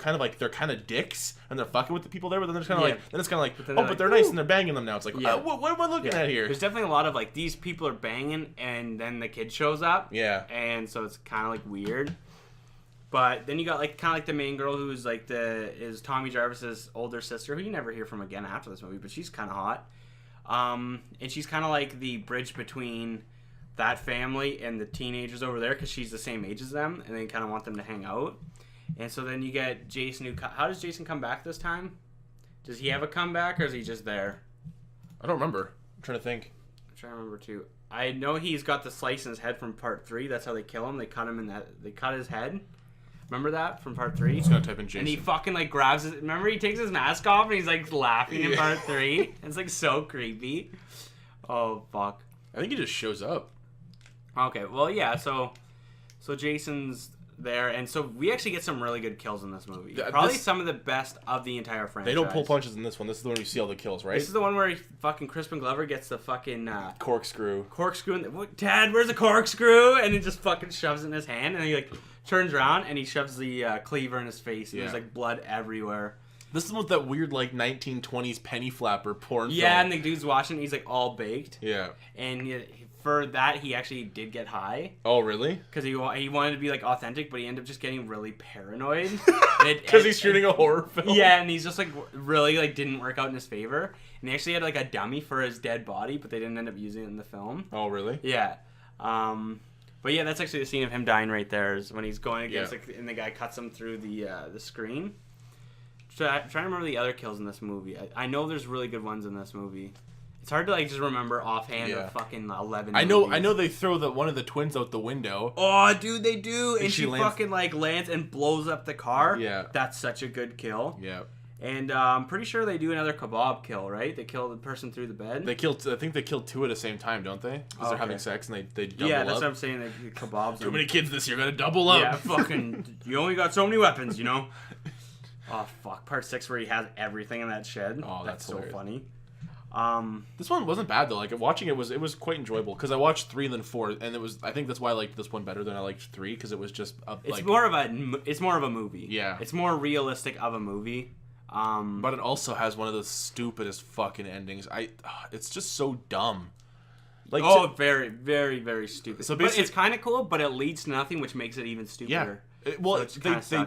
kind of dicks and they're fucking with the people there. But then it's kind of but they're nice and they're banging them now. It's like, what am I looking at here? There's definitely a lot of like these people are banging and then the kid shows up. Yeah. And so it's kind of like weird. But then you got like kind of like the main girl who's like is Tommy Jarvis's older sister, who you never hear from again after this movie, but she's kind of hot. And she's kind of like the bridge between that family and the teenagers over there because she's the same age as them, and they kind of want them to hang out. And so then you get Jason. How does Jason come back this time? Does he have a comeback or is he just there? I don't remember. I'm trying to think. I'm trying to remember too. I know he's got the slice in his head from part 3. That's how they kill him. They cut him in that. They cut his head. Remember that from part 3? I'm just gonna type in Jason. And he fucking like grabs his. Remember he takes his mask off and he's like laughing in part 3. It's like so creepy. Oh fuck. I think he just shows up. Okay, well yeah. So Jason's there, and so we actually get some really good kills in this movie. Probably some of the best of the entire franchise. They don't pull punches in this one. This is the one you see all the kills, right? This is the one where fucking Crispin Glover gets the fucking corkscrew. Dad, where's the corkscrew? And he just fucking shoves it in his hand, and he like turns around and he shoves the cleaver in his face, and there's like blood everywhere. This is with that weird like 1920s penny flapper porn. Yeah, film. and the dude's watching. He's like all baked. Yeah. And for that, he actually did get high. Oh, really? Because he wanted to be like authentic, but he ended up just getting really paranoid. Because he's shooting a horror film. Yeah, and he's just like really like didn't work out in his favor. And he actually had like a dummy for his dead body, but they didn't end up using it in the film. Oh, really? Yeah. But yeah, that's actually the scene of him dying right there. Is when he's going against and the guy cuts him through the screen. So I'm trying to remember the other kills in this movie. I know there's really good ones in this movie. It's hard to like just remember offhand of fucking 11 I know they throw one of the twins out the window. Oh, dude, they do. And she lands... fucking like lands and blows up the car. Yeah. That's such a good kill. Yeah. And I'm pretty sure they do another kebab kill, right? They kill the person through the bed. I think they killed 2 at the same time, don't they? Because they're having sex and they double up. Yeah, that's what I'm saying. They kebabs. Too many kids this year, gotta double up. Yeah, fucking. You only got so many weapons, you know? Oh, fuck. Part 6 where he has everything in that shed. Oh, that's so hilarious. funny. This one wasn't bad though. Like watching it was quite enjoyable because I watched 3 and then 4, and it was. I think that's why I liked this one better than I liked 3 because it was just. It's more of a movie. Yeah. It's more realistic of a movie. But it also has one of the stupidest fucking endings. It's just so dumb. Like very, very, very stupid. So but it's kind of cool, but it leads to nothing, which makes it even stupider. Yeah.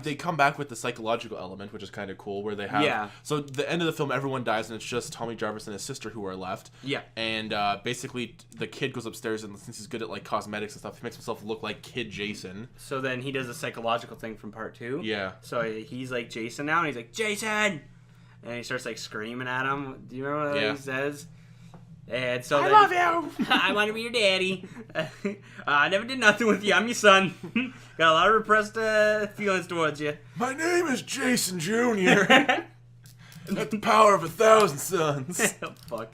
They come back with the psychological element, which is kind of cool, where they have... Yeah. So the end of the film, everyone dies, and it's just Tommy Jarvis and his sister who are left. Yeah. And basically, the kid goes upstairs, and since he's good at like cosmetics and stuff, he makes himself look like Kid Jason. So then he does a psychological thing from part 2. Yeah. So he's like Jason now, and he's like, Jason! And he starts like screaming at him. Do you remember what he says? And so I love you! I want to be your daddy. I never did nothing with you. I'm your son. Got a lot of repressed feelings towards you. My name is Jason Jr. At the power of 1,000 suns. Fuck.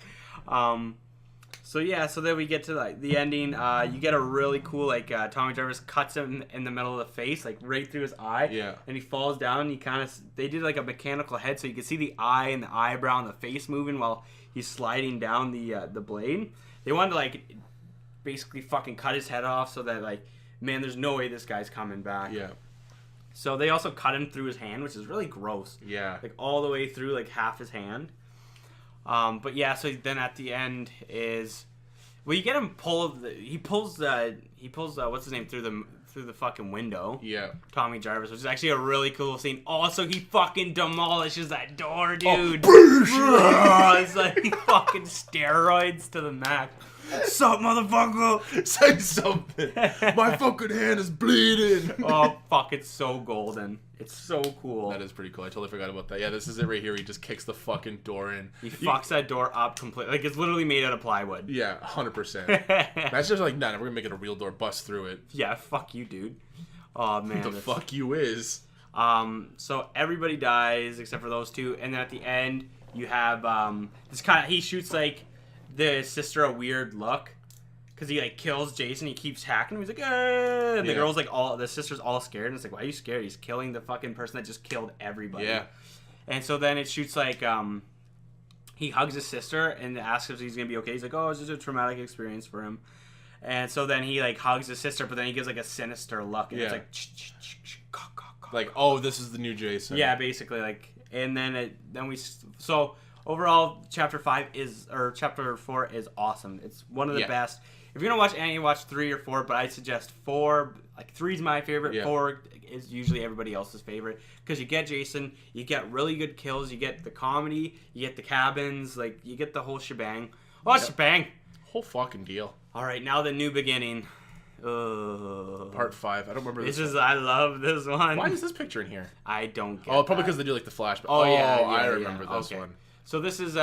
So then we get to like the ending. You get a really cool like Tommy Jarvis cuts him in the middle of the face, like right through his eye. Yeah. And he falls down. And they did like a mechanical head, so you can see the eye and the eyebrow and the face moving while he's sliding down the blade. They wanted to like basically fucking cut his head off so that like, man, there's no way this guy's coming back. Yeah. So they also cut him through his hand, which is really gross. Yeah. Like all the way through like half his hand. But yeah, so then at the end is, well, you get him he pulls what's his name through through the fucking window. Yeah. Tommy Jarvis, which is actually a really cool scene. Also, he fucking demolishes that door, dude. It's like fucking steroids to the max. Sup, motherfucker? Say something. My fucking hand is bleeding. Oh, fuck, it's so golden. It's so cool. That is pretty cool. I totally forgot about that. Yeah, this is it right here. He just kicks the fucking door in. He fucks that door up completely. Like, it's literally made out of plywood. Yeah, 100%. That's just like, nah, we're gonna make it a real door. Bust through it. Yeah, fuck you, dude. Oh, man. The fuck you is. So everybody dies except for those two. And then at the end, you have, this kind of, he shoots, like, the sister a weird look. Because he, like, kills Jason. He keeps hacking him. He's like, ah! And the girl's, like, the sister's all scared. And it's like, why are you scared? He's killing the fucking person that just killed everybody. Yeah. And so then it shoots, like, he hugs his sister and asks if he's going to be okay. He's like, oh, it's just a traumatic experience for him. And so then he, like, hugs his sister, but then he gives, like, a sinister look. And it's like, like, oh, this is the new Jason. Yeah, basically, like, and then so overall, chapter 4 is awesome. It's one of the best. If you're gonna watch any, watch 3 or 4, but I suggest 4. Like 3 is my favorite. Yeah. 4 is usually everybody else's favorite because you get Jason, you get really good kills, you get the comedy, you get the cabins, like you get the whole shebang. Shebang. Whole fucking deal. All right, now the new beginning. Part 5. I don't remember this. I love this one. Why is this picture in here? I don't get. Oh, probably because they do like the flashback. I remember this one. So this is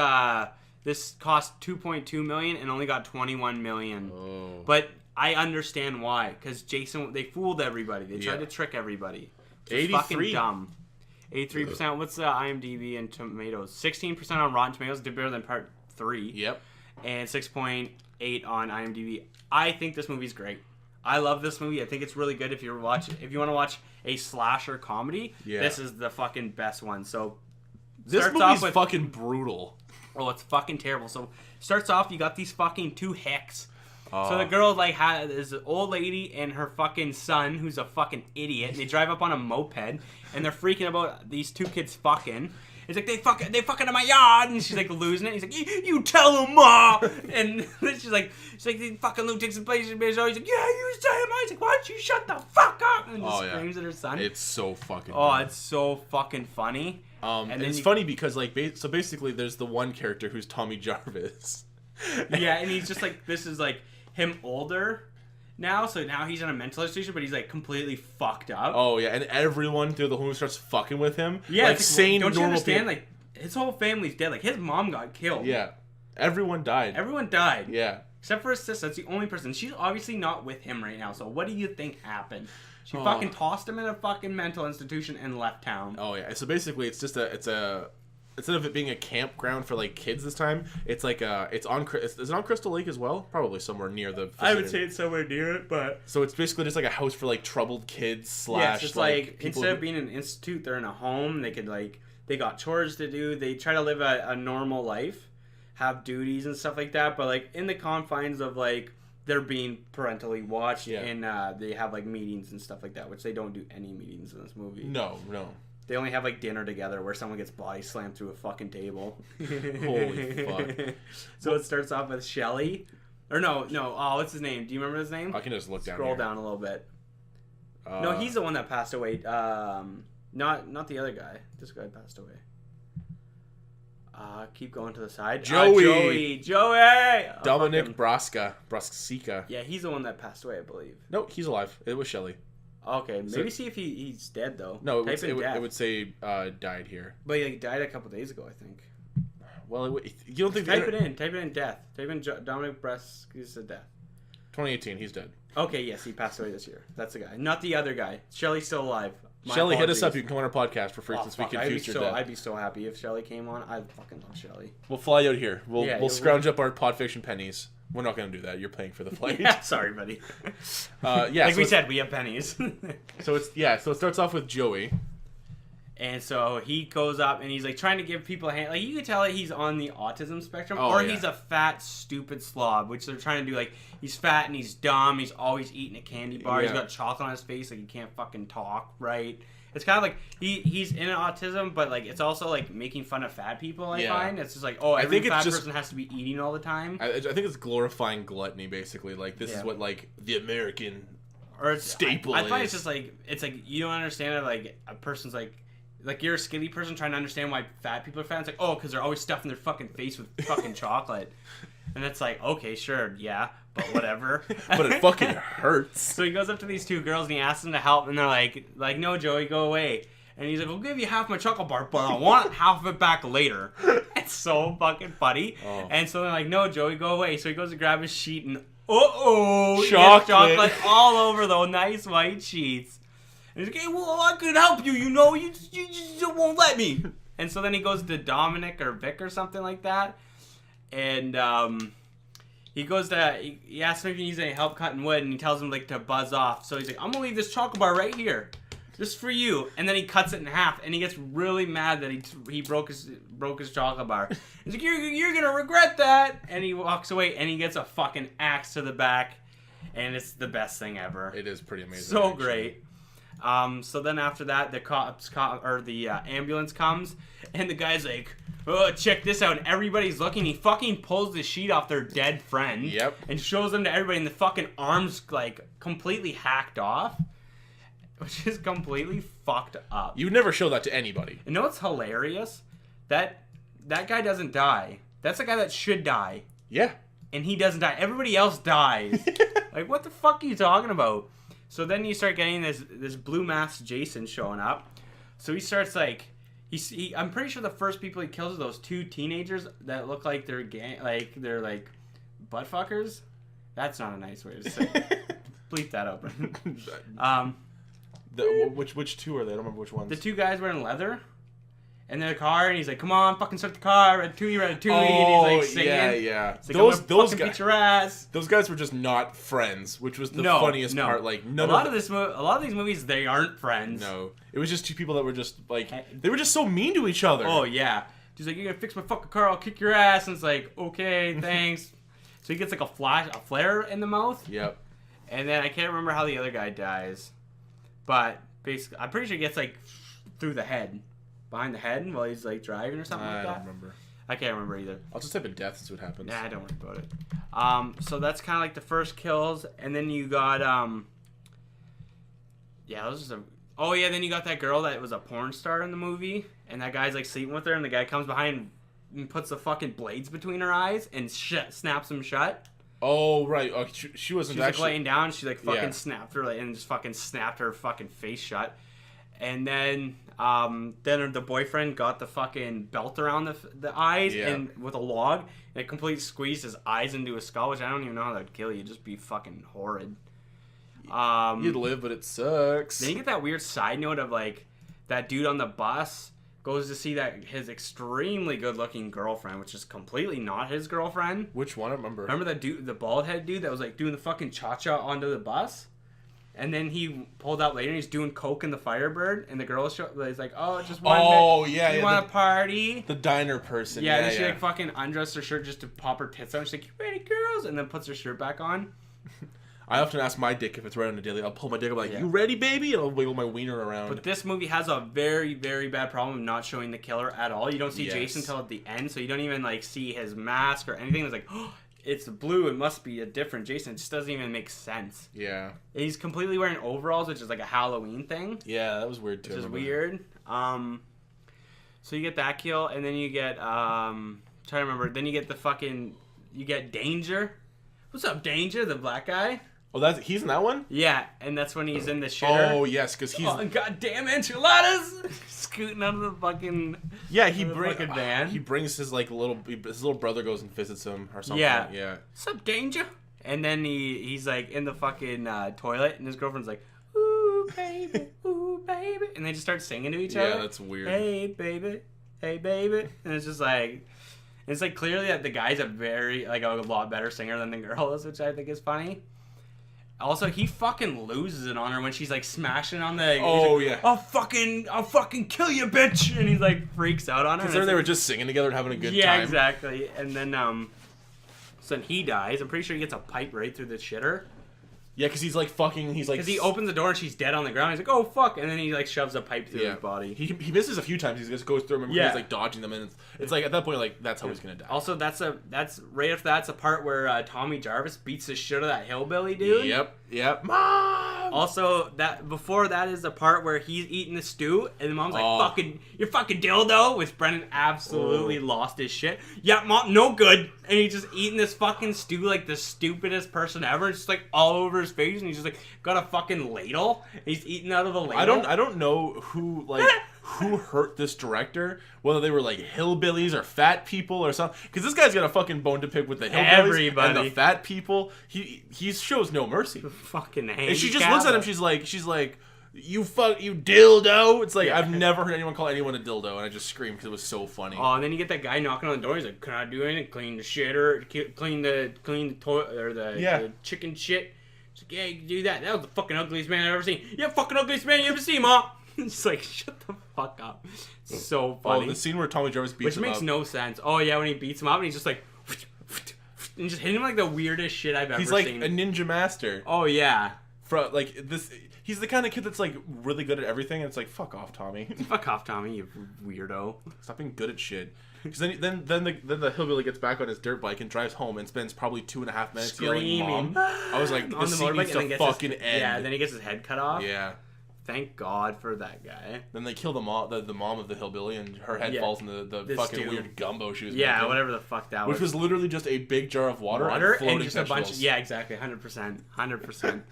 this cost $2.2 million and only got $21 million. Oh. But I understand why, because Jason, they fooled everybody. They tried to trick everybody. It's fucking dumb. 83%. What's the IMDb and Tomatoes? 16% on Rotten Tomatoes. Did better than Part 3. Yep. And 6.8 on IMDb. I think this movie's great. I love this movie. I think it's really good if you want to watch a slasher comedy. Yeah. This is the fucking best one. So this movie's fucking brutal. Oh, it's fucking terrible. So starts off, you got these fucking 2 hicks. So the girl like is an old lady and her fucking son, who's a fucking idiot. And they drive up on a moped, and they're freaking about these 2 kids fucking. It's like, they fucking in my yard, and she's like losing it. He's like, you tell him, Ma. And then she's like, these fucking lunatics and places. He's like, yeah, you say him. He's like, why don't you shut the fuck up? And just screams at her son. It's so fucking. Oh, it's so fucking funny. And it's funny because like, so basically, there's the one character who's Tommy Jarvis. Yeah, and he's just like, this is like him older now, so now he's in a mental institution, but he's like completely fucked up. Oh yeah, and everyone through the whole movie starts fucking with him. Yeah, like sane, don't normal you understand? people. Like his whole family's dead. Like his mom got killed. Yeah, everyone died. Everyone died. Yeah, except for his sister. That's the only person. She's obviously not with him right now. So what do you think happened? She fucking tossed him in a fucking mental institution and left town. Oh yeah. So basically, it's instead of it being a campground for like kids this time, it's like is it on Crystal Lake as well? Probably somewhere near the vicinity. I would say it's somewhere near it, but so it's basically just like a house for like troubled kids / it's just like instead of being an institute, they're in a home. They could they got chores to do. They try to live a normal life, have duties and stuff like that, but like in the confines of like they're being parentally watched, and they have like meetings and stuff like that, which they don't do any meetings in this movie. No. They only have like dinner together where someone gets body slammed through a fucking table. Holy fuck. So it starts off with Shelly. Or no. Oh, what's his name? Do you remember his name? I can just look down Scroll down a little bit. No, he's the one that passed away. Not the other guy. This guy passed away. Keep going to the side. Joey! Fucking... Dominic Brasika. Yeah, he's the one that passed away, I believe. No, he's alive. It was Shelly. Okay, maybe see if he's dead though. No, it would say died here. But he died a couple days ago, I think. Well, you don't think... Type it in death. Type in Dominic Brasika death. 2018, he's dead. Okay, yes, he passed away this year. That's the guy. Not the other guy. Shelly's still alive. Shelly, hit us up. You can come on our podcast for free since we confused your death. I'd be so happy if Shelly came on. I fucking love Shelly. We'll fly out here. We'll scrounge up our Podfiction pennies. We're not going to do that. You're paying for the flight. Yeah, sorry, buddy. We said, we have pennies. So it starts off with Joey. And so he goes up and he's like trying to give people a hand. Like you can tell that he's on the autism spectrum, he's a fat, stupid slob, which they're trying to do. Like he's fat and he's dumb. He's always eating a candy bar. He's got chocolate on his face. Like he can't fucking talk right. It's kind of like he's in an autism, but like it's also like making fun of fat people. I find it's just like every fat person has to be eating all the time. I think it's glorifying gluttony basically. Like this is what like the American or it's, staple. I find it's just like you don't understand it. Like a person's like you're a skinny person trying to understand why fat people are fat. It's like, oh, because they're always stuffing their fucking face with fucking chocolate. And it's like, okay, sure, yeah, but whatever. But it fucking hurts. So he goes up to these two girls and he asks them to help, and they're like, no, Joey, go away. And he's like, I'll give you half my chocolate bar, but I want half of it back later. It's so fucking funny. Oh. And so they're like, no, Joey, go away. So he goes to grab his sheet, and chocolate all over those nice white sheets. And he's like, hey, well, I could help you, you just won't let me. And so then he goes to Dominic or Vic or something like that. And he goes to, he asks him if he needs any help cutting wood, and he tells him like to buzz off. So he's like, I'm going to leave this chocolate bar right here. Just for you. And then he cuts it in half, and he gets really mad that he broke his chocolate bar. He's like, you're gonna regret that. And he walks away, and he gets a fucking axe to the back, and it's the best thing ever. It is pretty amazing. So actually. Great. So then after that, the ambulance comes, and the guy's like, oh, check this out. And everybody's looking. He fucking pulls the sheet off their dead friend. Yep. And shows them to everybody, and the fucking arms like completely hacked off. Which is completely fucked up. You would never show that to anybody. You know what's hilarious? That guy doesn't die. That's the guy that should die. Yeah. And he doesn't die. Everybody else dies. Like, what the fuck are you talking about? So then you start getting this blue mask Jason showing up. So he starts like I'm pretty sure the first people he kills are those two teenagers that look like they're they're butt fuckers. That's not a nice way to say it. Bleep that out, Brendan. Which two are they? I don't remember which ones. The two guys wearing leather. And in the car, and he's like, come on, fucking start the car, Ratatouille, Ratatouille, and he's like singing. Yeah. Like, those guys, beat your ass. Those guys were just not friends, which was the funniest part. Like, a lot of these movies, they aren't friends. No, it was just two people that were just like, they were just so mean to each other. Oh yeah, he's like, you're gonna fix my fucking car, I'll kick your ass, and it's like, okay, thanks. So he gets like a flare in the mouth. Yep. And then I can't remember how the other guy dies, but basically, I'm pretty sure he gets like through the head. Behind the head while he's like driving or something like that. I don't remember. I can't remember either. I'll just type in death and see what happens. Nah, don't worry about it. So that's kind of like the first kills, and then you got then you got that girl that was a porn star in the movie, and that guy's like sleeping with her, and the guy comes behind and puts the fucking blades between her eyes and snaps them shut. Oh right, she wasn't. She was like laying down. She like fucking snapped her and just fucking snapped her fucking face shut. And then the boyfriend got the fucking belt around the eyes and with a log, and it completely squeezed his eyes into his skull, which I don't even know how that would kill you. It'd just be fucking horrid. You'd live, but it sucks. Then you get that weird side note of like that dude on the bus goes to see that his extremely good-looking girlfriend, which is completely not his girlfriend. Which one? I remember. Remember that dude, the bald head dude that was like doing the fucking cha-cha onto the bus? And then he pulled out later and he's doing coke in the Firebird, and the girl is like, oh, just one minute. You want a party? The diner person. Yeah, she like fucking undressed her shirt just to pop her tits out. She's like, you ready, girls? And then puts her shirt back on. I often ask my dick if it's right on the daily. I'll pull my dick up like, you ready, baby? And I'll wiggle my wiener around. But this movie has a very, very bad problem of not showing the killer at all. You don't see Jason until at the end, so you don't even like see his mask or anything. It's like, oh, it's blue, it must be a different Jason. It just doesn't even make sense. Yeah. He's completely wearing overalls, which is like a Halloween thing. Yeah, that was weird too. Which is weird. So you get that kill, and then you get, trying to remember, then you get you get Danger. What's up, Danger, the black guy? Oh, he's in that one? Yeah, and that's when he's in the shitter. Oh, yes, because he's... Oh, goddamn enchiladas! Scooting out of the fucking... Yeah, he brings his, like, his little brother goes and visits him or something. Yeah. What's up, Danger? And then he's, like, in the fucking toilet, and his girlfriend's like, ooh, baby, and they just start singing to each other. Yeah, that's weird. Hey, baby. And it's just like... It's, like, clearly that the guy's a lot better singer than the girl is, which I think is funny. Also, he fucking loses it on her when she's like smashing on the. Oh like, yeah. I'll fucking kill you, bitch! And he's like freaks out on her. Because they were just singing together and having a good time. Yeah, exactly. And then so then he dies. I'm pretty sure he gets a pipe right through the shitter. Yeah, because he's like fucking. He's like. Because he opens the door and she's dead on the ground. He's like, oh fuck! And then he like shoves a pipe through his body. He misses a few times. He just goes through them and he's like dodging them, and it's like at that point like that's how he's gonna die. Also, that's right after that's a part where Tommy Jarvis beats the shit out of that hillbilly dude. Yep. Mom. Also, that before that is the part where he's eating the stew, and the mom's like, "You're fucking dildo," which Brendan absolutely lost his shit. Yeah, mom, no good. And he's just eating this fucking stew like the stupidest person ever. It's just like all over his face, and he's just like got a fucking ladle. And he's eating out of the ladle. I don't know who who hurt this director, whether they were like hillbillies or fat people or something, because this guy's got a fucking bone to pick with the hillbillies and the fat people. He shows no mercy. Fucking handicap. And she just looks at him. She's like, you dildo. It's like, I've never heard anyone call anyone a dildo, and I just screamed because it was so funny. Oh, and then you get that guy knocking on the door. He's like, "Can I do anything? Clean the shit or clean the toilet or the chicken shit?" It's like, "Yeah, you can do that." That was the fucking ugliest man I've ever seen. Yeah, fucking ugliest man you ever seen, Mom. It's like, shut the fuck up. It's so funny. Oh, the scene where Tommy Jarvis beats him up. Which makes no sense. Oh, yeah, when he beats him up and he's just like... And just hitting him like the weirdest shit I've ever seen. He's like a ninja master. Oh, yeah. He's the kind of kid that's like really good at everything, and it's like, fuck off, Tommy. Fuck off, Tommy, you weirdo. Stop being good at shit. Because then the hillbilly gets back on his dirt bike and drives home and spends probably 2.5 minutes yelling "Mom." I was like, this scene needs to fucking end. Yeah, then he gets his head cut off. Yeah. Thank God for that guy. Then they kill the mom of the hillbilly, and her head falls in the fucking weird gumbo she was making. Whatever the fuck that was. Which was literally just a big jar of water and just vegetables. A bunch. Yeah, exactly, 100%.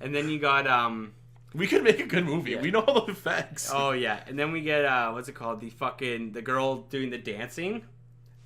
And then you got We could make a good movie. Yeah. We know all the effects. Oh yeah, and then we get what's it called? The girl doing the dancing.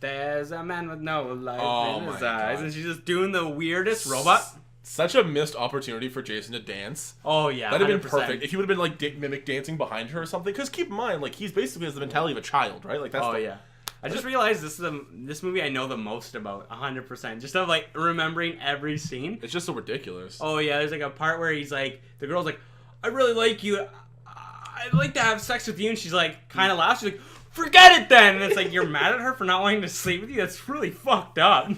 There's a man with no life in his eyes, and she's just doing the weirdest robot. Such a missed opportunity for Jason to dance. Oh yeah, that'd have been perfect if he would have been like mimic dancing behind her or something. Because keep in mind, like, he's basically has the mentality of a child, right? Like that's. Oh yeah. I just realized this movie I know the most about, 100%. Just of like remembering every scene. It's just so ridiculous. Oh yeah, there's like a part where he's like, the girl's like, "I really like you. I'd like to have sex with you," and she's like, kind of laughs. She's like, "Forget it then." And it's like, you're mad at her for not wanting to sleep with you. That's really fucked up.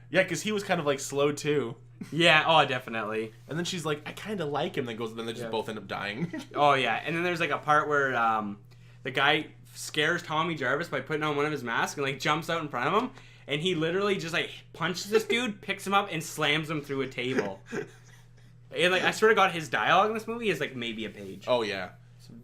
Yeah, because he was kind of like slow too. Yeah, oh definitely. And then she's like, "I kind of like him." Then they just both end up dying. Oh yeah, and then there's like a part where the guy scares Tommy Jarvis by putting on one of his masks and like jumps out in front of him, and he literally just like punches this dude, picks him up, and slams him through a table. And like, I swear to God, his dialogue in this movie is like maybe a page. Oh yeah.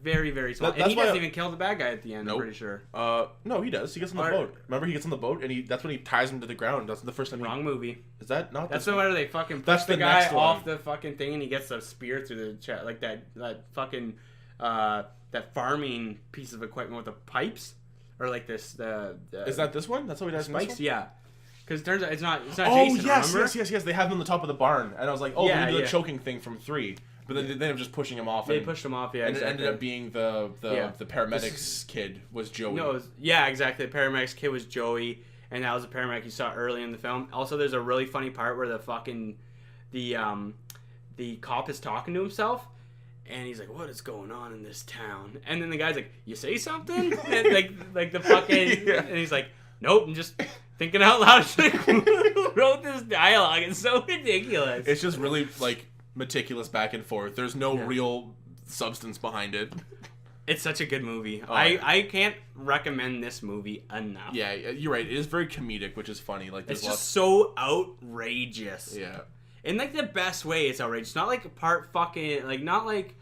Very, very small. And he doesn't even kill the bad guy at the end, nope. I'm pretty sure. No, he does. He gets on the boat. Remember, he gets on the boat, and that's when he ties him to the ground. That's the first time. Wrong movie. Is that not? That's the one where they fucking push the guy off the fucking thing, and he gets a spear through the chest, like that fucking that farming piece of equipment with the pipes, or like this. Is that this one? That's what he does. Spikes, yeah. Because it turns out it's not. Oh Jason, yes, remember? yes. They have him on the top of the barn, and I was like, oh, they do the choking thing from 3. But then they ended up just pushing him off. They pushed him off, yeah. And it ended up being the paramedics kid was Joey. No, exactly. The paramedics kid was Joey, and that was a paramedic you saw early in the film. Also, there's a really funny part where the cop is talking to himself, and he's like, "What is going on in this town?" And then the guy's like, "You say something?" And like the fucking, and he's like, "Nope, I'm just thinking out loud." Like, who wrote this dialogue? It's so ridiculous. It's just really like meticulous back and forth. There's no real substance behind it. It's such a good movie. I can't recommend this movie enough. Yeah, you're right. It is very comedic, which is funny. Like, it's just so outrageous. Yeah. In like the best way, it's outrageous. Not like part fucking like not like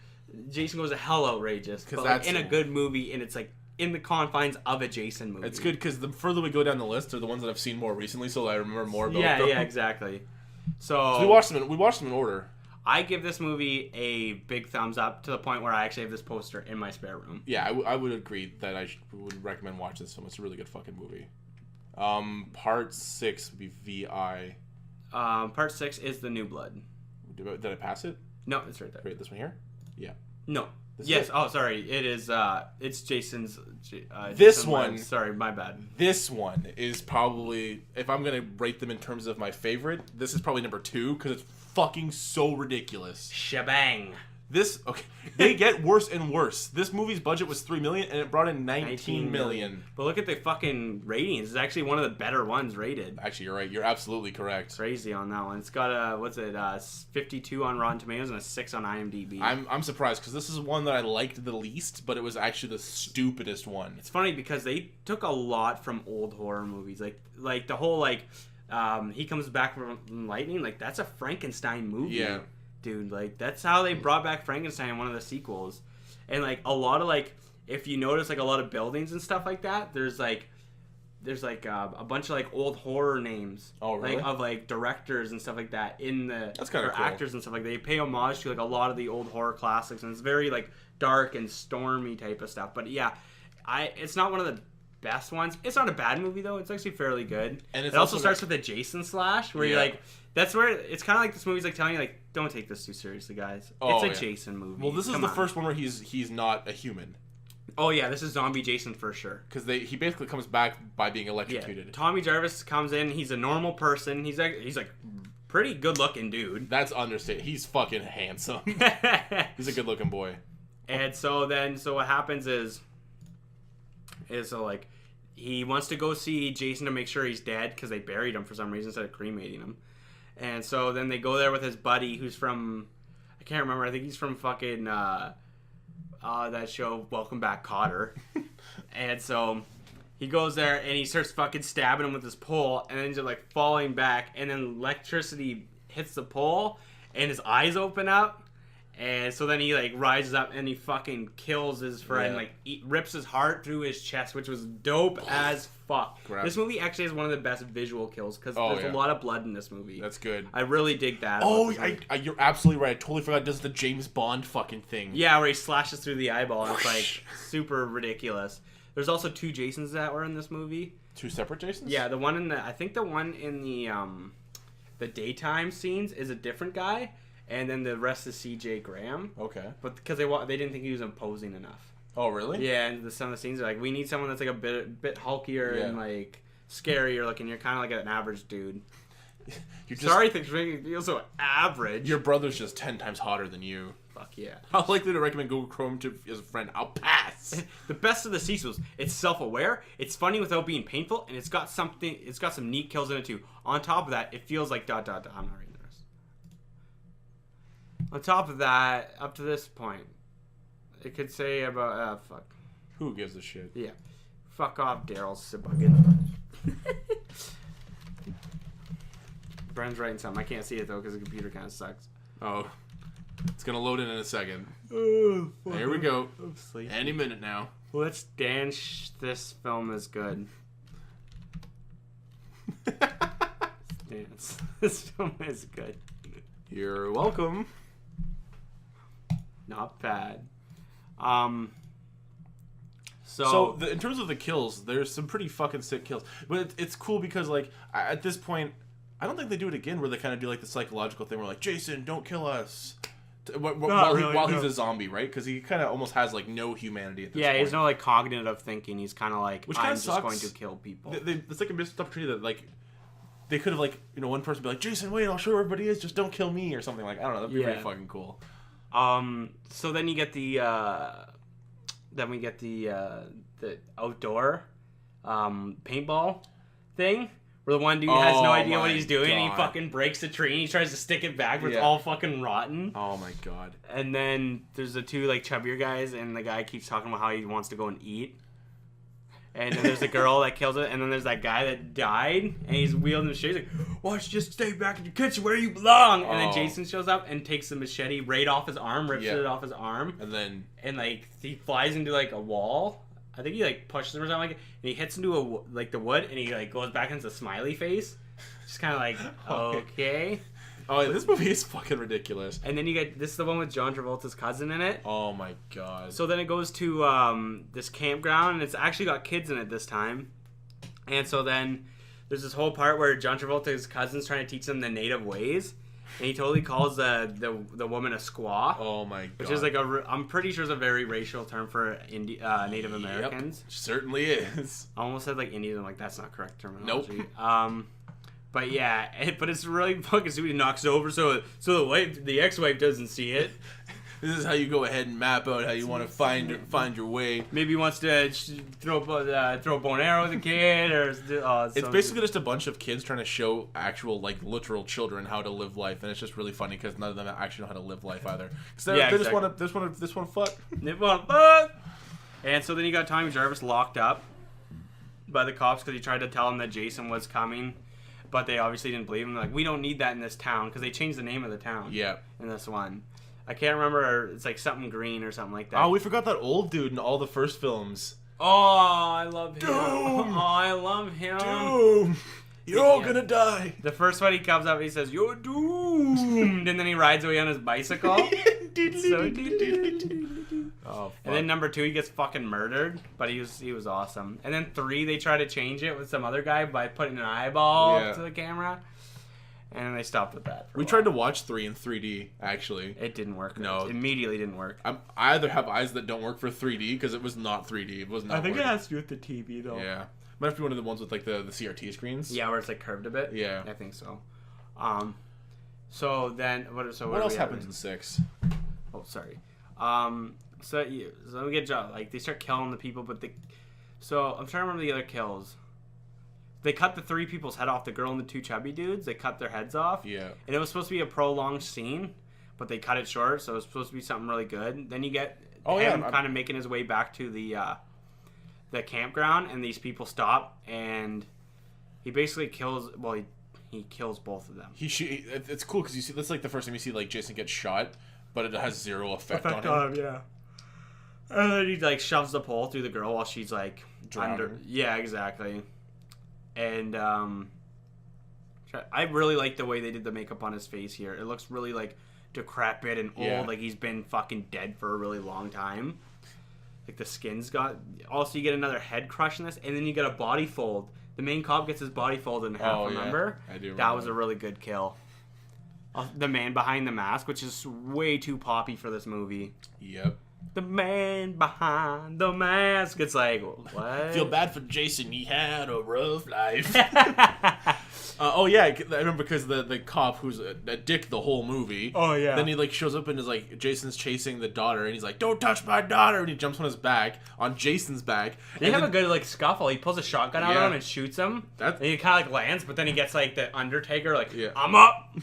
Jason Goes to Hell outrageous, but like in a good movie, and it's like in the confines of a Jason movie. It's good because the further we go down the list are the ones that I've seen more recently, so I remember more about them. Yeah, exactly. So we watched them in order. I give this movie a big thumbs up to the point where I actually have this poster in my spare room. Yeah, I would agree that I would recommend watching this film. It's a really good fucking movie. Part 6 would be VI. Part 6 is The New Blood. Did I pass it? No, it's right there. Wait, this one here? Yeah. No. Yes. Oh, sorry. It is. It's Jason's. This one. Sorry, my bad. This one is probably, if I'm gonna rate them in terms of my favorite, this is probably number 2 because it's fucking so ridiculous. Shebang. They get worse and worse. This movie's budget was $3 million and it brought in $19 million. But look at the fucking ratings. It's actually one of the better ones rated. Actually, you're right. You're absolutely correct. Crazy on that one. It's got a 52 on Rotten Tomatoes and a 6 on IMDb. I'm surprised because this is one that I liked the least, but it was actually the stupidest one. It's funny because they took a lot from old horror movies, like the whole he comes back from lightning. Like, that's a Frankenstein movie. Yeah. dude. Like, that's how they brought back Frankenstein in one of the sequels. And, like, a lot of, like, if you notice, like, a lot of buildings and stuff like that, there's a bunch of, like, old horror names. Oh, really? Like, of, like, directors and stuff like that in the... That's kind of cool. actors and stuff like that. They pay homage to, like, a lot of the old horror classics, and it's very, like, dark and stormy type of stuff. But, yeah, it's not one of the best ones. It's not a bad movie, though. It's actually fairly good. And it also starts with a Jason slash, where you're, like... That's where it's kind of like this movie's like telling you, like, don't take this too seriously, guys. It's a Jason movie. Well, this is the first one where he's not a human. Oh yeah, this is zombie Jason for sure. Because he basically comes back by being electrocuted. Yeah. Tommy Jarvis comes in. He's a normal person. He's like pretty good looking dude. That's understated. He's fucking handsome. He's a good looking boy. And so what happens is so like he wants to go see Jason to make sure he's dead because they buried him for some reason instead of cremating him. And so then they go there with his buddy who's from, I can't remember, I think he's from fucking, that show, Welcome Back, Kotter. And so he goes there and he starts fucking stabbing him with his pole and then he's like falling back and then electricity hits the pole and his eyes open up. And so then he like rises up and he fucking kills his friend, like rips his heart through his chest, which was dope as fuck. This movie actually has one of the best visual kills because there's a lot of blood in this movie. That's good. I really dig that. Oh, you're absolutely right. I totally forgot. It does the James Bond fucking thing. Yeah, where he slashes through the eyeball and it's like super ridiculous. There's also 2 Jasons that were in this movie. 2 separate Jasons? Yeah, I think the one in the daytime scenes is a different guy. And then the rest is C.J. Graham. Okay. But because they didn't think he was imposing enough. Oh, really? Yeah, and some of the scenes are like, we need someone that's like a bit hulkier and like scarier looking. You're kind of like an average dude. Sorry, things making me feel so average. Your brother's just 10 times hotter than you. Fuck yeah. How likely to recommend Google Chrome to as a friend? I'll pass. The best of the sequels. It's self-aware. It's funny without being painful, and it's got some neat kills in it too. On top of that, it feels like ... I'm not reading. On top of that, up to this point, it could say about, fuck. Who gives a shit? Yeah. Fuck off, Daryl Sibuggin. Bren's writing something. I can't see it, though, because the computer kind of sucks. Oh. It's going to load in a second. Oh, here we go. I'm sleepy. Any minute now. Let's dance. This film is good. Dance. This film is good. You're welcome. Not bad. So in terms of the kills, there's some pretty fucking sick kills. But it's cool because, like, at this point, I don't think they do it again where they kind of do, like, the psychological thing where, like, Jason, don't kill us. While he's a zombie, right? Because he kind of almost has, like, no humanity at this point. Yeah, he's no, like, cognitive thinking. He's kind of like, I'm just sucks. going to kill people. It's like a missed opportunity that, like, they could have, like, one person be like, Jason, wait, I'll show where everybody is. Just don't kill me or something. Like, I don't know. That'd be pretty fucking cool. So then you get the outdoor paintball thing where the one dude has no idea what he's doing and he fucking breaks the tree and he tries to stick it back but it's all fucking rotten. Oh my god. And then there's the 2 like chubbier guys and the guy keeps talking about how he wants to go and eat. And then there's the girl that kills it, and then there's that guy that died, and he's wielding the shit. He's like, why don't you just stay back in your kitchen where you belong? And then Jason shows up and takes the machete right off his arm, rips it off his arm. And like, he flies into, like, a wall. I think he, like, pushes him or something like it, and he hits into, like, the wood, and he, like, goes back into the smiley face. Just kind of like, okay. Oh, this movie is fucking ridiculous. And then you get, this is the one with John Travolta's cousin in it. Oh my god. So then it goes to this campground, and it's actually got kids in it this time. And so then there's this whole part where John Travolta's cousin's trying to teach them the native ways. And he totally calls the woman a squaw. Oh my god. Which is like I'm pretty sure is a very racial term for Native Americans. Yep, certainly is. I almost said like Indian, I'm like, that's not correct terminology. Nope. But yeah, but it's really fucking stupid. He knocks it over so the ex-wife doesn't see it. This is how you go ahead and map out how you want to find your way. Maybe he wants to throw a bow and arrow with a kid, or it's basically just a bunch of kids trying to show actual, like, literal children how to live life, and it's just really funny because none of them actually know how to live life either. They just want to fuck. They want to fuck. And so then you got Tommy Jarvis locked up by the cops because he tried to tell him that Jason was coming. But they obviously didn't believe him. Like, we don't need that in this town, because they changed the name of the town. Yeah. In this one. I can't remember. It's like something green or something like that. Oh, we forgot that old dude in all the first films. Oh, I love him. Doom! Oh, I love him. Doom! You're all gonna die. The first one he comes up and he says, "You're doomed," and then he rides away on his bicycle. Oh, and then number 2, he gets fucking murdered, but he was awesome. And then 3, they try to change it with some other guy by putting an eyeball up to the camera, and then they stopped with that. We tried to watch 3 in 3D. Actually, it didn't work. No, it immediately didn't work. I either have eyes that don't work for 3D because it was not 3D. It was not. I think working. it has to do with the TV though. Yeah, might have to be one of the ones with like the CRT screens. Yeah, where it's like curved a bit. Yeah, I think so. So then what else happens in 6? Oh, sorry. So we get like they start killing the people, but so I'm trying to remember the other kills. They cut the 3 people's head off. The girl and the 2 chubby dudes. They cut their heads off. Yeah. And it was supposed to be a prolonged scene, but they cut it short, so it was supposed to be something really good. Then you get him kind of making his way back to the campground, and these people stop, and he basically kills. Well, he kills both of them. It's cool because you see that's like the first time you see like Jason get shot, but it has zero effect on him. Yeah. And then he like shoves the pole through the girl while she's like drowning. Yeah, exactly. And I really like the way they did the makeup on his face here. It looks really like decrepit and old, like he's been fucking dead for a really long time. Like the skin's got. Also, you get another head crush in this, and then you get a body fold. The main cop gets his body folded in half. Remember? Yeah. I do. That was a really good kill. The man behind the mask, which is way too poppy for this movie. Yep. The man behind the mask. It's like, what? Feel bad for Jason. He had a rough life. Oh yeah, I remember because the cop who's a dick the whole movie. Oh yeah. Then he like shows up and is like, Jason's chasing the daughter, and he's like, "Don't touch my daughter!" And he jumps on his back, on Jason's back. They have a good like scuffle. He pulls a shotgun out on him and shoots him. And he kind of like lands, but then he gets like the Undertaker, like, I'm up.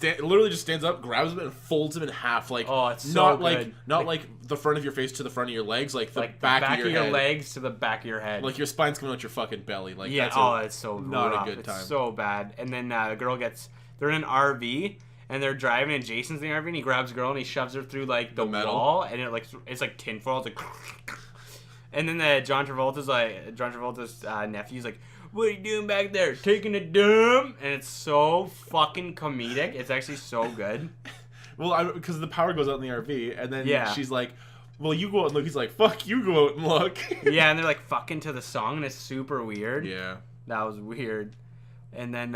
Literally just stands up, grabs him, and folds him in half. Like, oh, it's so good. Not like the front of your face to the front of your legs, like the back of your head. Legs to the back of your head. Like your spine's coming out your fucking belly. Like, yeah, it's so not rough. a good time. It's so bad. And then the girl they're in an RV and they're driving, and Jason's in the RV, and he grabs the girl and he shoves her through like the metal wall, and it's like tinfoil. It's like, and then John Travolta's nephew's like, "What are you doing back there? Taking a dump?" And it's so fucking comedic. It's actually so good. Well, because the power goes out in the RV, and then she's like, "Well, you go out and look." He's like, "Fuck, you go out and look." Yeah, and they're like fucking to the song, and it's super weird. Yeah, that was weird. And then,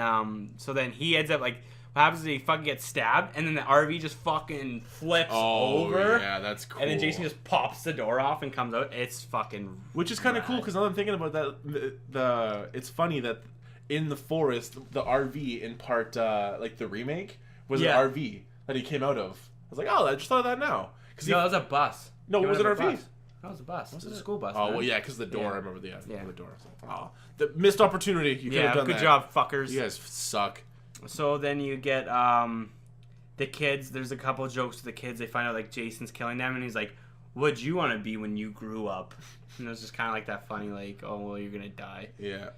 so then he ends up like, what happens is he fucking gets stabbed, and then the RV just fucking flips over. Yeah, that's cool. And then Jason just pops the door off and comes out. It's fucking which is kind of cool because now I'm thinking about that. It's funny that in the forest, the RV in part like the remake was an RV that he came out of. I was like, oh, I just thought of that now. No, that was a bus. No, it was an RV. That was a bus. It was a school bus. Oh, well, yeah, because the door. I remember the door. Oh, the missed opportunity. You could have done good that. Job, fuckers. You guys suck. So then you get the kids. There's a couple of jokes to the kids. They find out like Jason's killing them, and he's like, "What'd you want to be when you grew up?" And it was just kind of like that funny, like, "Oh, well, you're gonna die." Yeah.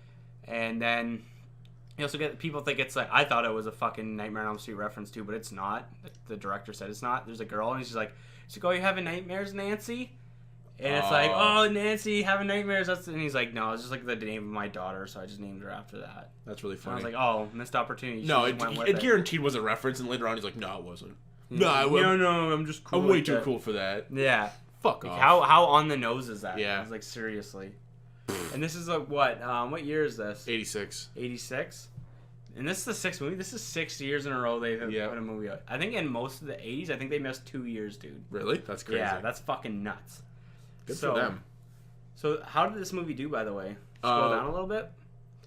And then you also get people think it's like, I thought it was a fucking Nightmare on Elm Street reference too, but it's not. The director said it's not. There's a girl, and she's like, "Oh, you having nightmares, Nancy?" And it's like, "Oh, Nancy, having nightmares." And he's like, "No, it's just like the name of my daughter, so I just named her after that." That's really funny. And I was like, "Oh, missed opportunity." No, it guaranteed was a reference, and later on he's like, "No, it wasn't." No, I'm just cool. I'm way too cool for that. Yeah. Fuck off. How on the nose is that? Yeah. I was like, seriously. And this is like what year is this? 86. 86? And this is the 6th movie? This is 6 years in a row they've put a movie out. I think in most of the 80s, I think they missed 2 years, dude. Really? That's crazy. Yeah, that's fucking nuts. Good for them. So how did this movie do, by the way? Scroll down a little bit.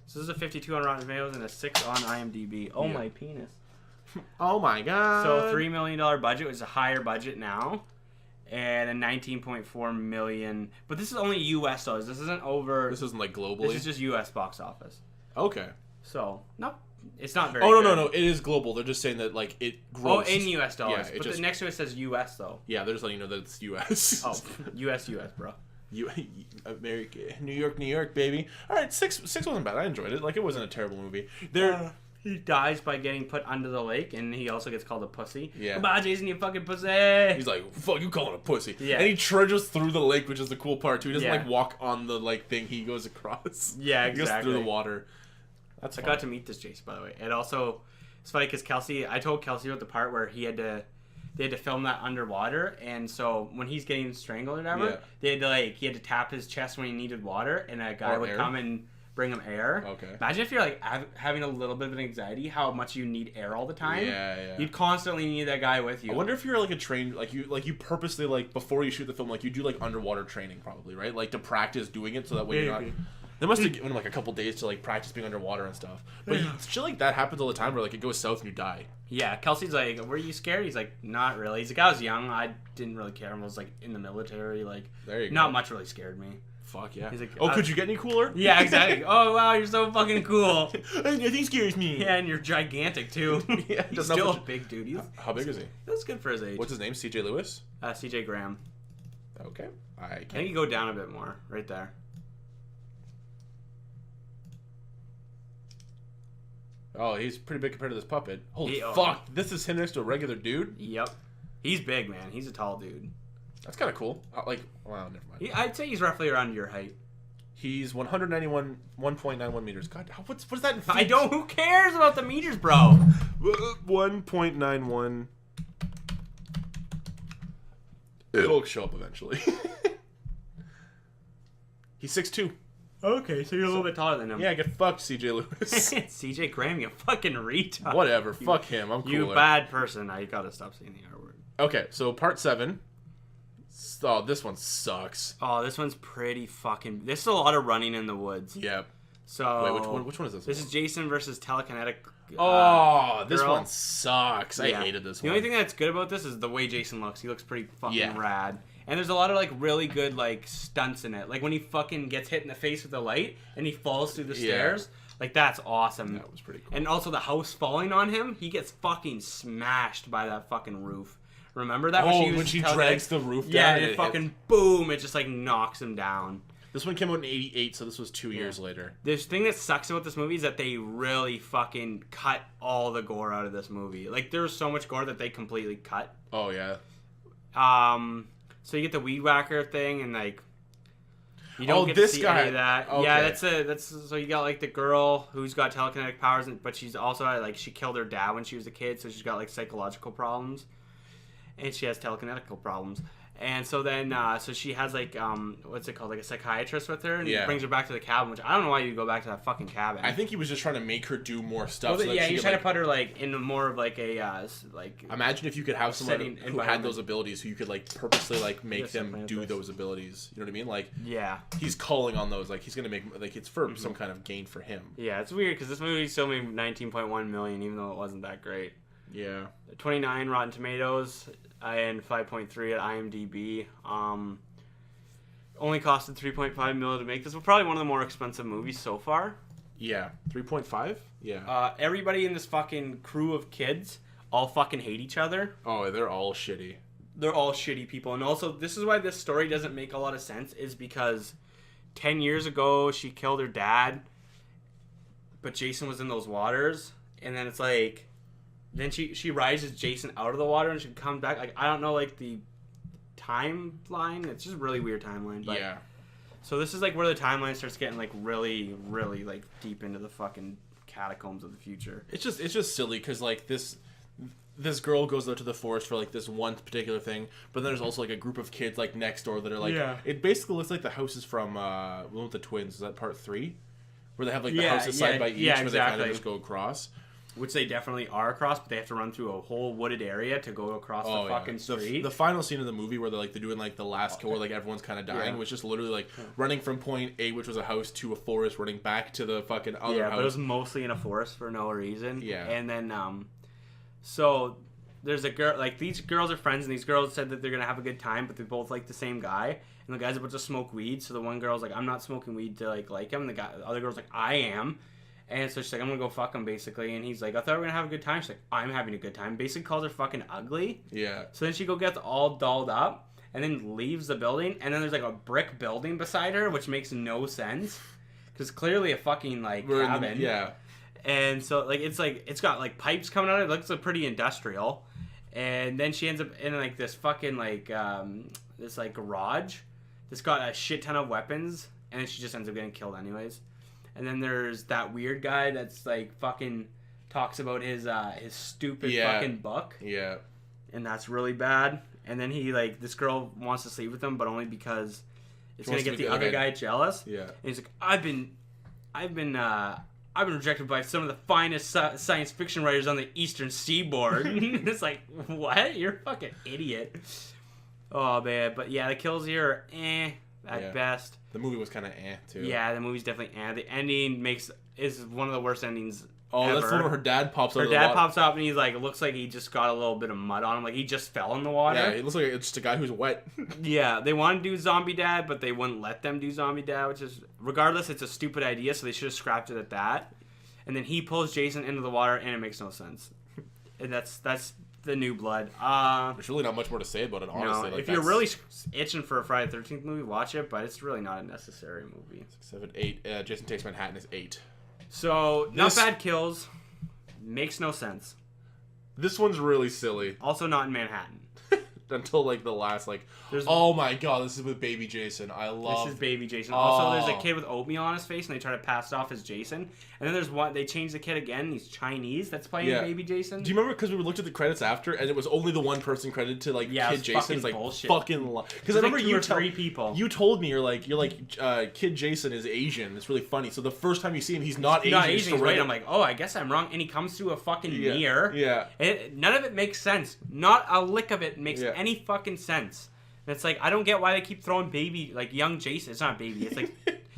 So this is a 52 on Rotten Tomatoes and a 6 on IMDb. Oh, my penis. Oh, my God. So $3 million budget, which is a higher budget now. And a 19.4 million. But this is only U.S. dollars. This isn't over. This isn't like globally? This is just U.S. box office. Okay. So, no. It's not very good. No. It is global. They're just saying that, like, it grows. Oh, in U.S. dollars. Yeah, but next to it says U.S., though. Yeah, they're just letting you know that it's U.S. Oh, U.S., bro. America, New York, baby. All right, six wasn't bad. I enjoyed it. Like, it wasn't a terrible movie. He dies by getting put under the lake, and he also gets called a pussy. Yeah. Goodbye, Jason, you fucking pussy. He's like, fuck, you calling a pussy. Yeah. And he trudges through the lake, which is the cool part, too. He doesn't, Yeah. like, walk on the, like, thing. He goes across. Yeah, He goes exactly. through the water. That's I fun. got to meet this Jason, by the way. And also, it's funny because I told Kelsey about the part where they had to film that underwater, and so when he's getting strangled or whatever, he had to tap his chest when he needed water, and a guy would come and bring him air. Okay. Imagine if you're like having a little bit of an anxiety, how much you need air all the time. Yeah. You'd constantly need that guy with you. I wonder if you're like a trained, like you purposely, like, before you shoot the film, like you do like underwater training probably, right? Like to practice doing it so that way you're not. They must have given him like a couple days to like practice being underwater and stuff. But shit like that happens all the time where like it goes south and you die. Yeah, Kelsey's like, were you scared? He's like, not really. He's like, I was young. I didn't really care. I was like in the military. Like, there you go. Not much really scared me. Fuck yeah. He's like, oh, could you get any cooler? Yeah, exactly. Oh, wow, you're so fucking cool. Nothing scares me. Yeah, and you're gigantic, too. Yeah, He's still a big dude. How big is he? That's good for his age. What's his name? CJ Lewis? CJ Graham. Okay. I think you go down a bit more. Right there. Oh, he's pretty big compared to this puppet. Holy oh. fuck. This is him next to a regular dude? Yep. He's big, man. He's a tall dude. That's kind of cool. Like, well, never mind. I'd say he's roughly around your height. He's 191 meters. God, what is that in feet? I don't. Who cares about the meters, bro? 1.91. It'll show up eventually. He's 6'2". Okay, so you're a little bit taller than him. Yeah, get fucked, CJ Lewis. CJ Graham, you fucking retard. Whatever, fuck him. I'm cooler. You bad person. Now you gotta stop saying the R word. Okay, so part 7. Oh, this one sucks. Oh, this one's pretty fucking... There's a lot of running in the woods. Yep. So... Wait, which one is this? This is Jason versus Telekinetic. This one sucks. Yeah. I hated this The one. only thing that's good about this is the way Jason looks. He looks pretty fucking rad. And there's a lot of, like, really good, like, stunts in it. Like, when he fucking gets hit in the face with the light and he falls through the stairs. Like, that's awesome. That was pretty cool. And also the house falling on him, he gets fucking smashed by that fucking roof. Remember that? When she drags the roof down? Yeah, and it fucking boom, it just, like, knocks him down. This one came out in 88, so this was 2 years later. The thing that sucks about this movie is that they really fucking cut all the gore out of this movie. Like, there's so much gore that they completely cut. Oh, yeah. So you get the weed whacker thing, and, like, you don't get to see any of that. Okay. Yeah, that's so you got, like, the girl who's got telekinetic powers, but she's also, like, she killed her dad when she was a kid, so she's got, like, psychological problems. And she has telekinetical problems. And so then, so she has, like, what's it called? Like a psychiatrist with her, and he brings her back to the cabin, which I don't know why you go back to that fucking cabin. I think he was just trying to make her do more stuff. Well, he's trying to put her, like, in more of, like, a, like... Imagine if you could have someone who had those abilities, who you could, like, purposely, like, make them do those abilities. You know what I mean? Like, yeah. He's calling on those. Like, he's going to make, like, it's for some kind of gain for him. Yeah, it's weird, because this movie still made $19.1 million, even though it wasn't that great. Yeah. 29 Rotten Tomatoes and 5.3 at IMDb. Only costed $3.5 million to make this. Was probably one of the more expensive movies so far. Yeah. 3.5? Yeah. Everybody in this fucking crew of kids all fucking hate each other. Oh, they're all shitty. They're all shitty people. And also, this is why this story doesn't make a lot of sense, is because 10 years ago, she killed her dad, but Jason was in those waters. And then it's like... Then she rises Jason out of the water and she comes back. Like, I don't know, like, the timeline. It's just a really weird timeline. But, yeah. So this is, like, where the timeline starts getting, like, really, really, like, deep into the fucking catacombs of the future. It's just silly because, like, this girl goes out to the forest for, like, this one particular thing, but then there's also, like, a group of kids, like, next door that are, like... Yeah. It basically looks like the houses from one with the twins. Is that part 3? Where they have, like, the houses side by each, where they kind of just go across. Which they definitely are across, but they have to run through a whole wooded area to go across the fucking street. The final scene of the movie where they're doing like the last kill where like everyone's kind of dying was just literally like running from point A, which was a house, to a forest, running back to the fucking other house. But it was mostly in a forest for no reason. Yeah. And then, so there's a girl, like, these girls are friends, and these girls said that they're going to have a good time, but they both like the same guy. And the guy's about to smoke weed, so the one girl's like, I'm not smoking weed to, like him. And the other girl's like, I am. And so she's like, I'm going to go fuck him, basically. And he's like, I thought we were going to have a good time. She's like, I'm having a good time. Basically calls her fucking ugly. Yeah. So then she gets all dolled up and then leaves the building. And then there's, like, a brick building beside her, which makes no sense. Because clearly a fucking, like, cabin. Yeah. And so it's got like pipes coming out of it. It looks like pretty industrial. And then she ends up in like this fucking this like garage that's got a shit ton of weapons, and then she just ends up getting killed anyways. And then there's that weird guy that's like fucking talks about his stupid fucking book. Yeah. And that's really bad. And then he like this girl wants to sleep with him, but only because it's gonna get the other guy jealous. Yeah. And he's like, I've been rejected by some of the finest science fiction writers on the Eastern Seaboard. It's like, what? You're a fucking idiot. Oh man, but yeah, the kills here are at best. The movie was kind of too. Yeah, the movie's definitely The ending is one of the worst endings. Oh, ever. that's the one where her dad pops up. Her dad pops up and he's like, looks like he just got a little bit of mud on him, like he just fell in the water. Yeah, it looks like it's just a guy who's wet. Yeah, they want to do Zombie Dad, but they wouldn't let them do Zombie Dad, which is, regardless, it's a stupid idea, so they should have scrapped it at that. And then he pulls Jason into the water, and it makes no sense. And that's the New Blood. There's really not much more to say about it, honestly. No, if you're really itching for a Friday the 13th movie, watch it, but it's really not a necessary movie. 6, 7, 8. Jason Takes Manhattan is 8. So, not bad kills. Makes no sense. This one's really silly. Also not in Manhattan. Until like the last oh my god, this is with Baby Jason. I love this is Baby Jason. Also, there's a kid with oatmeal on his face, and they try to pass it off as Jason. And then there's one, they change the kid again. And he's Chinese. That's playing Baby Jason. Do you remember because we looked at the credits after, and it was only the one person credited to Kid Jason? It's like bullshit. Because I remember like 2 or 3 people. You told me you're like Kid Jason is Asian. It's really funny. So the first time you see him, he's not Asian. Not Asian. Right. I'm like, oh, I guess I'm wrong. And he comes through a fucking mirror. Yeah. None of it makes sense. Not a lick of it makes any fucking sense. And it's like, I don't get why they keep throwing baby, like young Jason. It's not baby. It's like,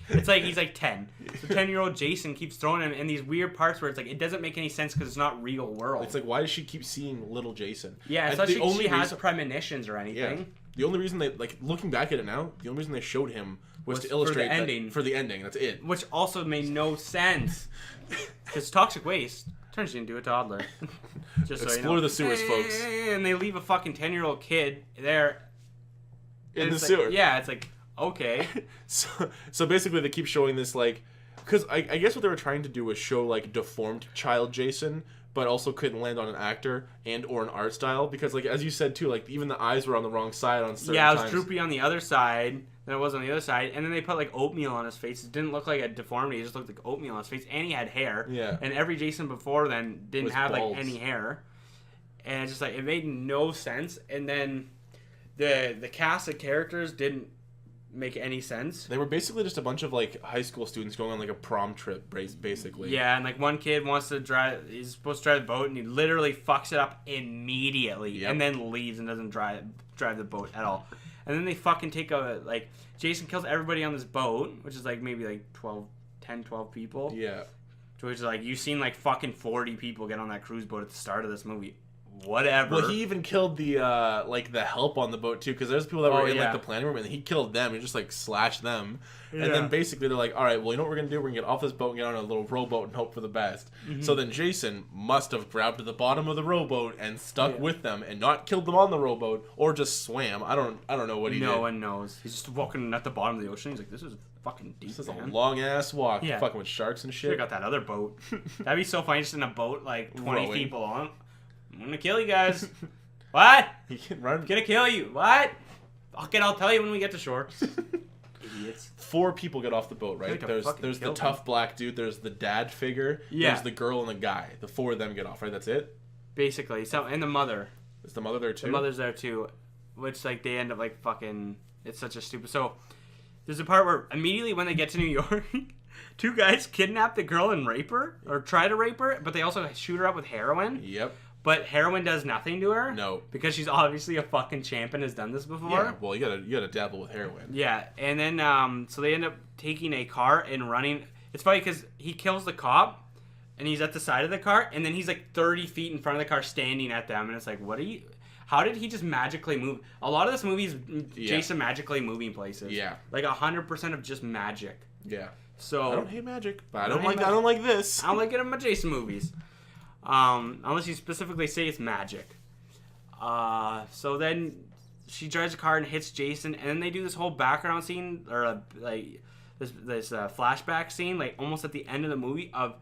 it's like he's like 10. So 10-year-old Jason keeps throwing him in these weird parts where it's like, it doesn't make any sense because it's not real world. It's like, why does she keep seeing little Jason? Yeah, it's not like she has premonitions or anything. Yeah. The only reason they, looking back at it now, the only reason they showed him was to illustrate for the ending. That's it. Which also made no sense. Because toxic waste turns you into a toddler. Just explore the sewers, folks. And they leave a fucking 10-year-old kid there. In the sewer. Yeah, it's like, okay. So basically they keep showing this, because I guess what they were trying to do was show, deformed child Jason, but also couldn't land on an actor and or an art style, because, as you said, too, even the eyes were on the wrong side on certain times. Yeah, it was droopy on the other side than it was on the other side, and then they put, oatmeal on his face. It didn't look like a deformity, it just looked like oatmeal on his face, and he had hair. Yeah. And every Jason before then didn't have, any hair. And it's just, it made no sense, and then the cast of characters didn't make any sense. They were basically just a bunch of high school students going on a prom trip, basically. Yeah, and one kid wants to drive. He's supposed to drive the boat, and he literally fucks it up immediately, and then leaves and doesn't drive the boat at all. And then they fucking take Jason kills everybody on this boat, which is maybe 12 people. Yeah. Which is you've seen fucking 40 people get on that cruise boat at the start of this movie. Whatever. Well, he even killed the the help on the boat too, because there's people that were in the planning room, and he killed them and just slashed them. And then basically they're like, all right, well, you know what we're gonna do? We're gonna get off this boat and get on a little rowboat and hope for the best. Mm-hmm. So then Jason must have grabbed to the bottom of the rowboat and stuck with them and not killed them on the rowboat, or just swam. I don't know what he did. No one knows. He's just walking at the bottom of the ocean. He's like, this is fucking deep. This is a long ass walk. Yeah. Fucking with sharks and shit. Should've got that other boat. That'd be so funny, just in a boat 20 people on. I'm gonna kill you guys. What? He can run. I'm gonna kill you. What? Okay, I'll tell you when we get to shore. Idiots. 4 people get off the boat, right? There's the tough black dude. There's the dad figure. Yeah. There's the girl and the guy. The 4 of them get off, right? That's it? Basically. And the mother. Is the mother there too? The mother's there too. Which, they end up, fucking... It's such a stupid... So, there's a part where immediately when they get to New York... 2 guys kidnap the girl and rape her. Or try to rape her. But they also shoot her up with heroin. Yep. But heroin does nothing to her. No. Because she's obviously a fucking champ and has done this before. Yeah, well, you gotta dabble with heroin. Yeah, and then, so they end up taking a car and running. It's funny because he kills the cop, and he's at the side of the car, and then he's 30 feet in front of the car standing at them, and it's like, what are you... How did he just magically move? A lot of this movie is Jason magically moving places. Yeah. 100% of just magic. Yeah. So... I don't hate magic, but I don't like this. I don't like it in my Jason movies. Unless you specifically say it's magic. So then she drives a car and hits Jason, and then they do this whole background scene, or this flashback scene, almost at the end of the movie of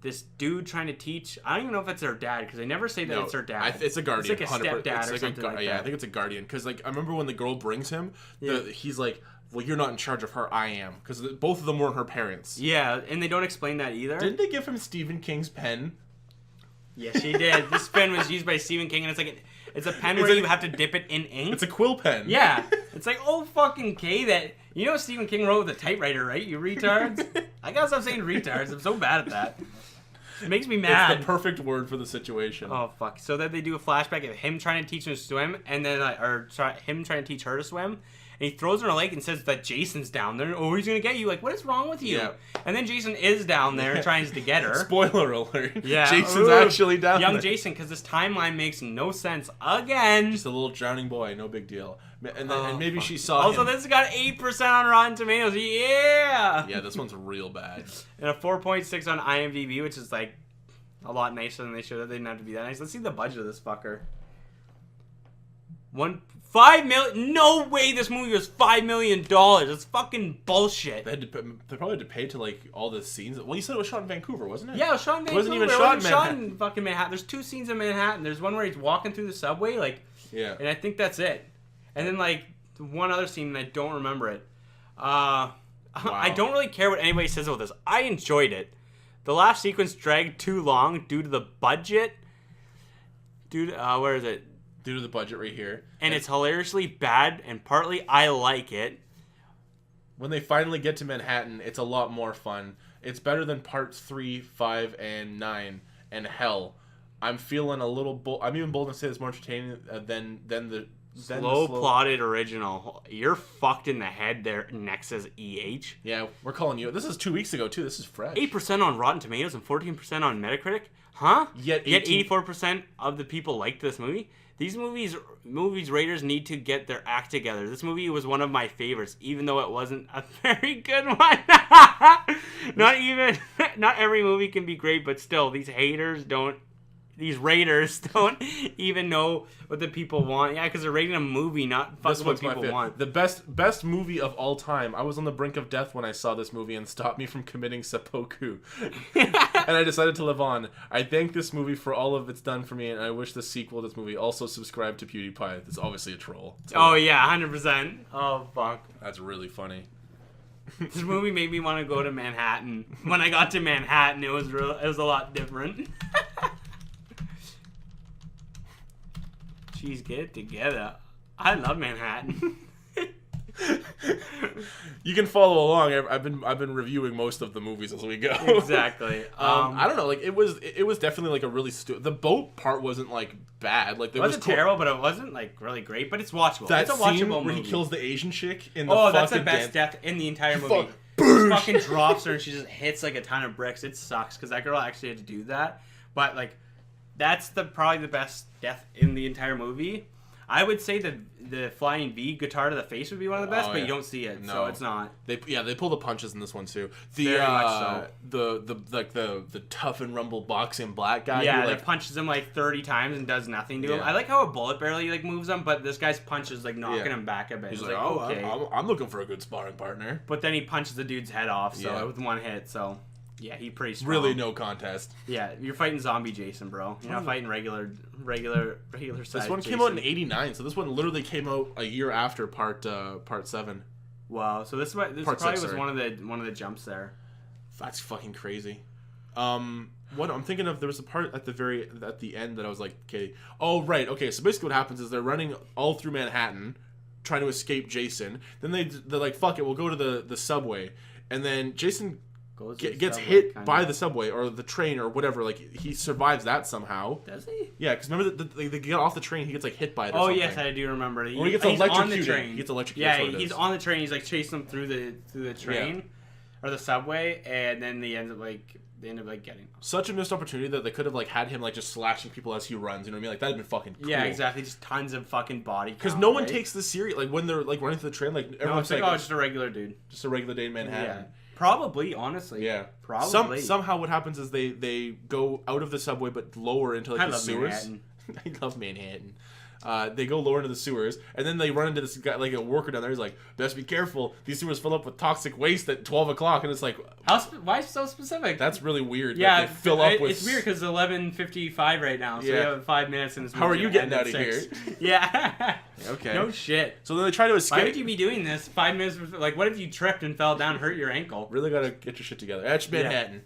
this dude trying to teach. I don't even know if it's their dad because they never say that it's their dad. It's a guardian. It's like a stepdad or something like that. Yeah, I think it's a guardian because like I remember when the girl brings him, he's like, "Well, you're not in charge of her. I am," because both of them weren't her parents. Yeah, and they don't explain that either. Didn't they give him Stephen King's pen? Yes, she did. This pen was used by Stephen King, and it's a pen where you have to dip it in ink. It's a quill pen. Yeah, it's like fucking K that. You know Stephen King wrote with a typewriter, right? You retards. I gotta stop saying retards. I'm so bad at that. It makes me mad. It's the perfect word for the situation. Oh fuck! So then they do a flashback of him trying to teach him to swim, and then him trying to teach her to swim, and he throws her in a lake and says that Jason's down there. Oh, he's gonna get you! Like, what is wrong with you? Yeah. And then Jason is down there and tries to get her. Spoiler alert! Yeah, Jason's actually down there. Young Jason, because this timeline makes no sense again. Just a little drowning boy, no big deal. And maybe she saw. Also, this has got 8% on Rotten Tomatoes. Yeah. Yeah, this one's real bad. And a 4.6 on IMDb, which is like a lot nicer than they should have. They didn't have to be that nice. Let's see the budget of this fucker. $5 million. No way, this movie was $5 million. That's fucking bullshit. They probably had to pay to like all the scenes. Well, you said it was shot in Vancouver, wasn't it? Yeah, it was shot in Vancouver. It wasn't even shot in fucking Manhattan. There's 2 scenes in Manhattan. There's one where he's walking through the subway, like. Yeah. And I think that's it. And then, like, one other scene, and I don't remember it. Wow. I don't really care what anybody says about this. I enjoyed it. The last sequence dragged too long due to the budget. Where is it? Due to the budget right here. And it's hilariously bad, and partly I like it. When they finally get to Manhattan, it's a lot more fun. It's better than parts 3, 5, and 9, and Hell. I'm feeling a little I'm even bold to say it's more entertaining than the slow plotted original. You're fucked in the head there. Next says EH. Yeah, we're calling you. This is 2 weeks ago too. This is fresh. 8% on Rotten Tomatoes and 14% on Metacritic. Huh? Yet 84% of the people liked this movie. These movies raters need to get their act together. This movie was one of my favorites, even though it wasn't a very good one. Not every movie can be great, but still, these raters don't even know what the people want. Yeah, because they're rating a movie, not fucking what people want. The best movie of all time. I was on the brink of death when I saw this movie and stopped me from committing seppuku. And I decided to live on. I thank this movie for all of it's done for me, and I wish the sequel to this movie also subscribe to PewDiePie. It's obviously a troll. Oh, yeah, 100%. Oh, fuck. That's really funny. This movie made me want to go to Manhattan. When I got to Manhattan, it was a lot different. Jeez, get it together. I love Manhattan. You can follow along. I've been reviewing most of the movies as we go. Exactly. I don't know. Like it was definitely like a really the boat part wasn't like bad. Like it wasn't terrible, but it wasn't like really great. But it's watchable. It's a watchable movie. Where he kills the Asian chick in the that's the best death in the entire movie. He fucking drops her and she just hits like a ton of bricks. It sucks because that girl actually had to do that. But like, that's probably the best death in the entire movie. I would say that the flying V guitar to the face would be one of the best, but you don't see it, so it's not. They pull the punches in this one too. Very much so. The tough and rumble boxing black guy. Yeah, that punches him like 30 times and does nothing to him. I like how a bullet barely like moves him, but this guy's punches like knocking him back a bit. He's like, oh, okay. I'm looking for a good sparring partner. But then he punches the dude's head off, with one hit. So. Yeah, he pretty strong. Really no contest. Yeah, you're fighting zombie Jason, bro. You're not fighting regular size This one came out in '89, so this one literally came out a year after part 7. Wow, so this probably was one of the jumps there. That's fucking crazy. What I'm thinking of, there was a part at the end that I was like, okay, oh right, okay. So basically, what happens is they're running all through Manhattan, trying to escape Jason. Then they're like, fuck it, we'll go to the subway, and then Jason gets hit by the subway or the train or whatever. Like he survives that somehow. Does he? Yeah, because remember they get off the train. He gets like hit by it. Or something. Yes, I do remember. When he gets electrocuted on the train. He gets electrocuted. Yeah, he's on the train. He's like chasing them through the train or the subway, and then they end up getting him. Such a missed opportunity that they could have like had him like just slashing people as he runs. You know what I mean? Like that'd been fucking cool. Yeah, exactly. Just tons of fucking body. Because no one takes this serious. Like when they're like running through the train, like everyone's like, oh, just a regular dude. Just a regular day in Manhattan. Yeah. Probably, honestly. Yeah. Probably. Somehow what happens is they go out of the subway but lower into like the sewers. Manhattan. I love Manhattan. They go lower into the sewers, and then they run into this guy, like a worker down there. He's like, "Best be careful. These sewers fill up with toxic waste at 12 o'clock." And it's like, why so specific? That's really weird. Yeah, they fill up with. It's weird because it's 11:55 right now, so we have 5 minutes. And how are you getting out of here? Yeah. Okay. No shit. So then they try to escape. Why would you be doing this 5 minutes? Like, what if you tripped and fell down, hurt your ankle? Really gotta get your shit together. That's Manhattan.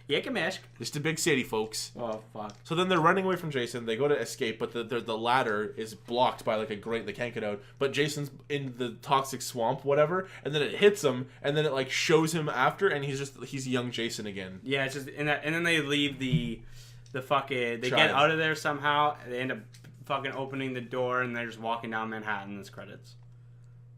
Yakamask. It's the big city, folks. Oh, fuck. So then they're running away from Jason. They go to escape, but the ladder is blocked by like a grate. They can't get out. But Jason's in the toxic swamp, whatever, and then it hits him, and then it like shows him after, and he's young Jason again. Yeah, it's just and then they leave the fucking. They Child. get out of there somehow. They end up fucking opening the door, and they're just walking down Manhattan. This credits.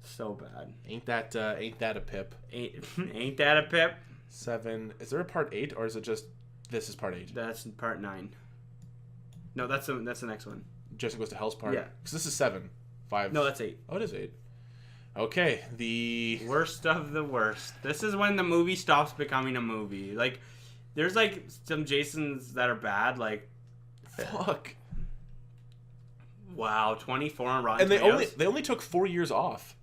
So bad. Ain't that a pip? Ain't that a pip? 7. Is there a part 8, or is it just this is part 8? That's part 9. No, that's the next one. Jason Goes to Hell's part. Yeah, because this is 7. 5. No, that's 8. Oh, it is 8. Okay, the worst of the worst. This is when the movie stops becoming a movie. Like, there's like some Jasons that are bad. Like, fuck. Wow, 24 on Rotten And Tomatoes. they only took 4 years off.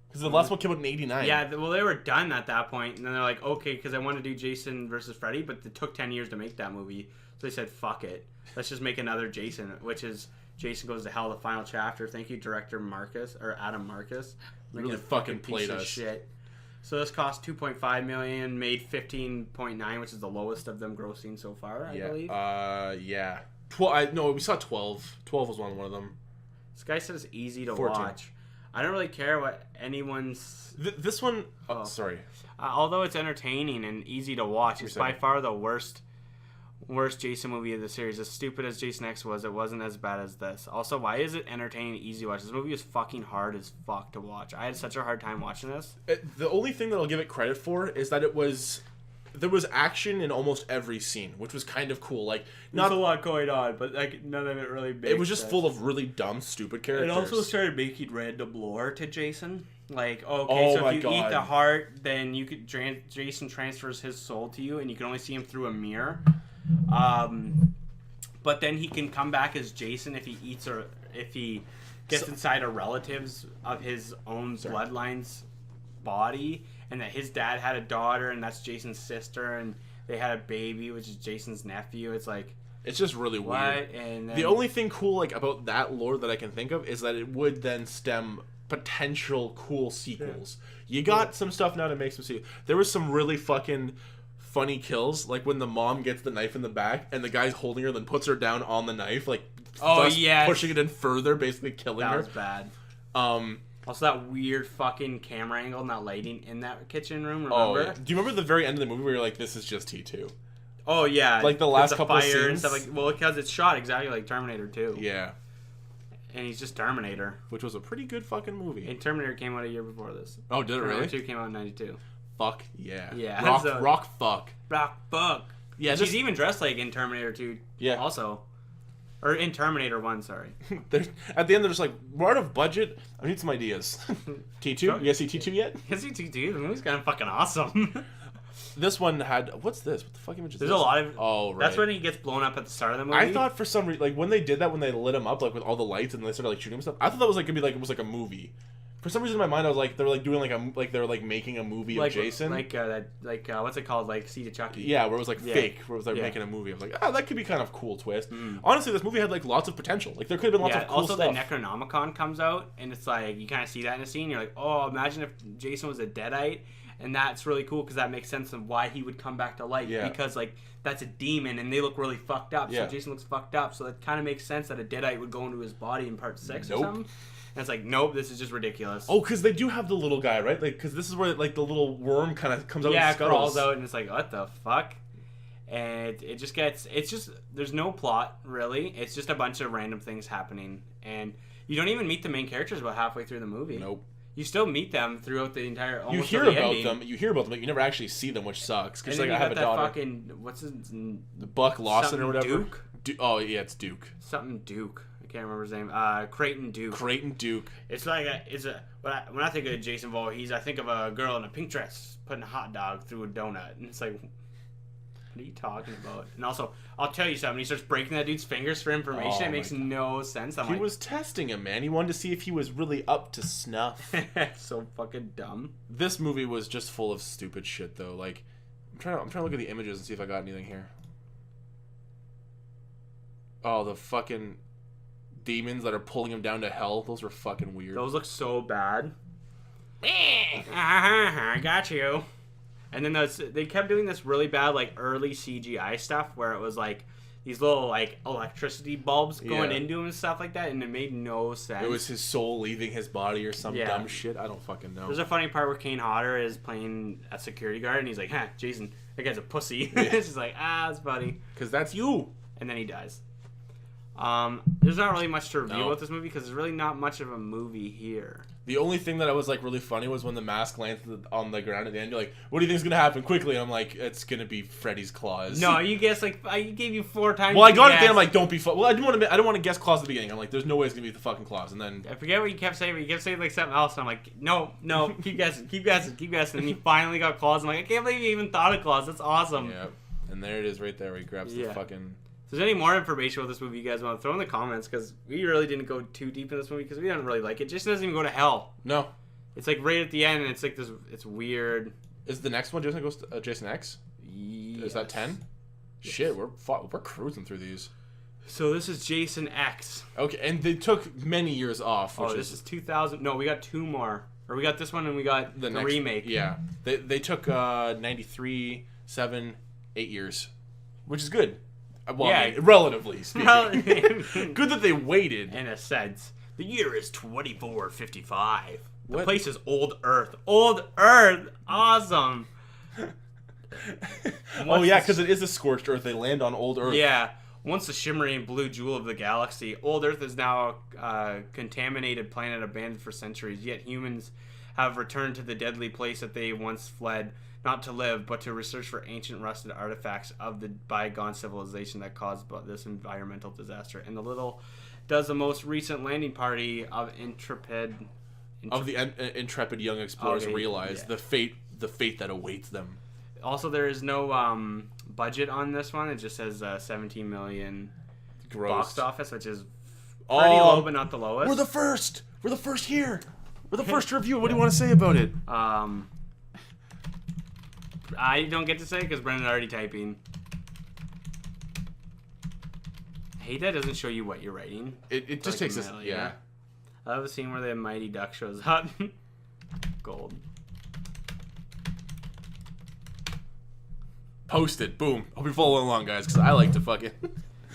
Because the last one came out in 89. Yeah, well, they were done at that point, and then they're like, okay, because I want to do Jason versus Freddy, but it took 10 years to make that movie, so they said, fuck it, let's just make another Jason, which is Jason Goes to Hell, the final chapter. Thank you, director Adam Marcus. Really fucking played us. Shit. So this cost $2.5 million, made $15.9, which is the lowest of them grossing so far, I believe. Yeah. 12. No, we saw 12. 12 was one of them. This guy said it's easy to 14. watch. I don't really care what anyone's... This one... Oh, sorry. Although it's entertaining and easy to watch, it's by far the worst Jason movie of the series. As stupid as Jason X was, it wasn't as bad as this. Also, why is it entertaining and easy to watch? This movie is fucking hard as fuck to watch. I had such a hard time watching this. The only thing that I'll give it credit for is that there was action in almost every scene, which was kind of cool. Like, not a lot going on, but like none of it really makes it was just full of really dumb, stupid characters. It also started making random lore to Jason. Like, okay, so if you eat the heart, then you could Jason transfers his soul to you, and you can only see him through a mirror. But then he can come back as Jason if he eats or if he gets inside a relative's of his own bloodline's body. And that his dad had a daughter, and that's Jason's sister, and they had a baby, which is Jason's nephew. It's like... It's just really weird. And then, the only thing cool like about that lore that I can think of is that it would then stem potential cool sequels. Yeah. You got some stuff now to make some sequels. There was some really fucking funny kills, like when the mom gets the knife in the back, and the guy's holding her, then puts her down on the knife, like pushing it in further, basically killing her. That was bad. Also, that weird fucking camera angle and that lighting in that kitchen room, remember? Oh, yeah. Do you remember the very end of the movie where you're like, this is just T2? Oh, yeah. Like the last couple fire scenes? And stuff like, well, because it's shot exactly like Terminator 2. Yeah. And he's just Terminator. Which was a pretty good fucking movie. And Terminator came out a year before this. Oh, did it really? Terminator 2 came out in 92. Fuck yeah. Yeah. Rock fuck. Rock fuck. Yeah, she's even dressed like in Terminator 2. Yeah. Also. Or in Terminator 1, sorry. At the end, they're just like, we're out of budget. I need some ideas. T2? You guys see T2 yet? You see T2? The movie's kind of fucking awesome. This one had... What's this? What the fuck image is this? There's a lot of... Oh, right. That's when he gets blown up at the start of the movie. I thought for some reason... Like, when they did that, when they lit him up, like, with all the lights, and they started, like, shooting him stuff, I thought that was, like, gonna be, like, it was, like, a movie. For some reason in my mind, I was like, they were like doing they were like making a movie of Jason. What's it called? Like Seed of Chucky. Yeah, where it was like fake, where it was like making a movie. I was like, that could be kind of cool twist. Honestly, this movie had like lots of potential. Like there could have been lots of cool also, stuff. the Necronomicon comes out, and it's like you kind of see that in a scene. You're like, oh, imagine if Jason was a Deadite, and that's really cool because that makes sense of why he would come back to life. Yeah. Because like that's a demon, and they look really fucked up. Yeah. So Jason looks fucked up. So that kind of makes sense that a Deadite would go into his body in part 6 or something. And it's like, nope, this is just ridiculous. Oh, because they do have the little guy, right? Like, because this is where like the little worm kind of comes out. Yeah, it crawls out, and it's like, what the fuck? And it just gets, it's just, there's no plot really. It's just a bunch of random things happening, and you don't even meet the main characters about halfway through the movie. Nope. You still meet them throughout the entire. You hear about them, but you never actually see them, which sucks. Because like I have a daughter. Fucking what's his? Buck Lawson or whatever. Duke. Oh yeah, it's Duke. Something Duke. I can't remember his name. Creighton Duke. Creighton Duke. It's like when I think of Jason Voorhees, I think of a girl in a pink dress putting a hot dog through a donut, and it's like, What are you talking about? And also, I'll tell you something. He starts breaking that dude's fingers for information. It makes no sense. He was testing him, man. He wanted to see if he was really up to snuff. So fucking dumb. This movie was just full of stupid shit, though. Like, I'm trying to look at the images and see if I got anything here. Oh, the fucking demons that are pulling him down to hell. Those were fucking weird. Those look so bad. I got you. And then they kept doing this really bad, like, early CGI stuff where it was, like, these little, like, electricity bulbs going into him and stuff like that, and it made no sense. It was his soul leaving his body or some dumb shit. I don't fucking know. There's a funny part where Kane Hodder is playing a security guard, and he's like, Jason, that guy's a pussy. It's just like, that's funny. Because that's you. And then he dies. There's not really much to review about this movie because there's really not much of a movie here. The only thing that I was like really funny was when the mask lands on the ground at the end. You're like, "What do you think is gonna happen?" Quickly, and I'm like, "It's gonna be Freddy's claws." No, you guessed like I gave you 4 times. Well, I got it. Then I'm like, "Don't be." Well, I don't want to guess claws at the beginning. I'm like, "There's no way it's gonna be the fucking claws." And then I forget what you kept saying. But you kept saying like something else. And I'm like, "No, keep guessing, keep guessing, keep guessing." And he finally got claws. I'm like, "I can't believe you even thought of claws. That's awesome." Yeah, and there it is, right there, where he grabs the fucking. If there's any more information about this movie you guys want to throw in the comments, because we really didn't go too deep in this movie because we didn't really like it. Jason doesn't even go to hell. No. It's like right at the end, and it's like this. It's weird. Is the next one Jason goes to Jason X? Yes. Is that 10? Yes. Shit, we're cruising through these. So this is Jason X. Okay, and they took many years off. This is 2000. No, we got 2 more. Or we got this one, and we got the next, remake. Yeah, they took 93, 7, 8 years, which is good. Well, I mean, relatively speaking. Good that they waited. In a sense. The year is 2455. The place is Old Earth. Old Earth! Awesome! Oh, yeah, because it is a scorched Earth. They land on Old Earth. Yeah. Once the shimmering blue jewel of the galaxy, Old Earth is now a contaminated planet abandoned for centuries, yet humans have returned to the deadly place that they once fled, not to live, but to research for ancient rusted artifacts of the bygone civilization that caused this environmental disaster. And the little does the most recent landing party of intrepid young explorers realize the fate that awaits them. Also, there is no budget on this one. It just says 17 million box office, which is pretty low, but not the lowest. We're the first. We're the first here. We're the first to review. What do you want to say about it? I don't get to say because Brendan's already typing. I hate that it doesn't show you what you're writing. It just takes us. Yeah. I love the scene where the Mighty Duck shows up. Gold. Post it. Boom. Hope you're following along, guys, because I like to fucking.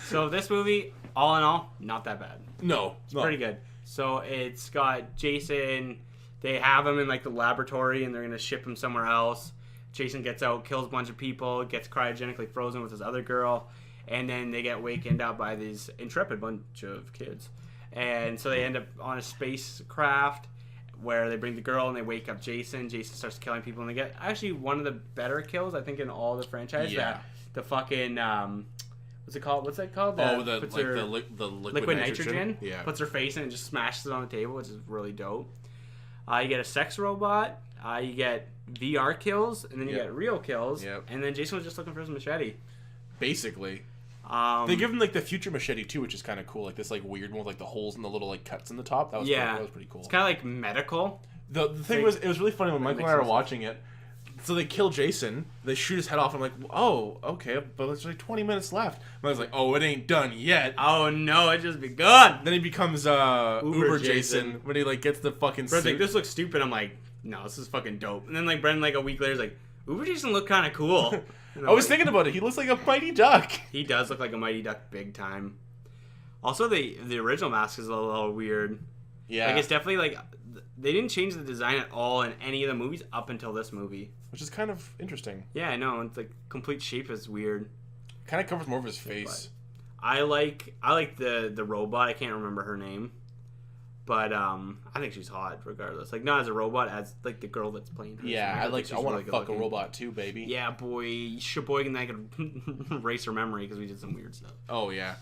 So this movie, all in all, not that bad. No. It's pretty good. So it's got Jason. They have him in like the laboratory, and they're gonna ship him somewhere else. Jason gets out, kills a bunch of people, gets cryogenically frozen with his other girl, and then they get wakened up by these intrepid bunch of kids. And so they end up on a spacecraft where they bring the girl and they wake up Jason. Jason starts killing people, and they get actually one of the better kills, I think, in all the franchise. Yeah. The fucking what's it called? What's that called? The liquid nitrogen. Yeah. Puts her face in and just smashes it on the table, which is really dope. You get a sex robot. You get VR kills, and then you get real kills. Yep. And then Jason was just looking for his machete. Basically. They give him like the future machete too, which is kind of cool. Like this like weird one with like the holes and the little like cuts in the top. That was pretty cool. It's kind of like medical. The thing was, it was really funny when Michael and I were watching it. So they kill Jason, they shoot his head off. I'm like, oh, okay, but there's like 20 minutes left. And I was like, oh, it ain't done yet. Oh no, it just begun. Then he becomes Uber Jason when he like gets the fucking suit. Like, this looks stupid. I'm like, no, this is fucking dope. And then like Brendan like a week later is like, Uber Jason looked kind of cool. I was thinking about it. He looks like a Mighty Duck. He does look like a Mighty Duck big time. Also, the original mask is a little weird. Yeah. Like, it's definitely like, they didn't change the design at all in any of the movies up until this movie. Which is kind of interesting. Yeah, I know. It's like, complete shape is weird. Kind of covers more of his face. But I like the robot. I can't remember her name. But I think she's hot regardless. Like, not as a robot, as like the girl that's playing her. Yeah, I want to fuck a robot too, baby. Yeah, boy. Sheboygan and I could erase her memory because we did some weird stuff. Oh, yeah.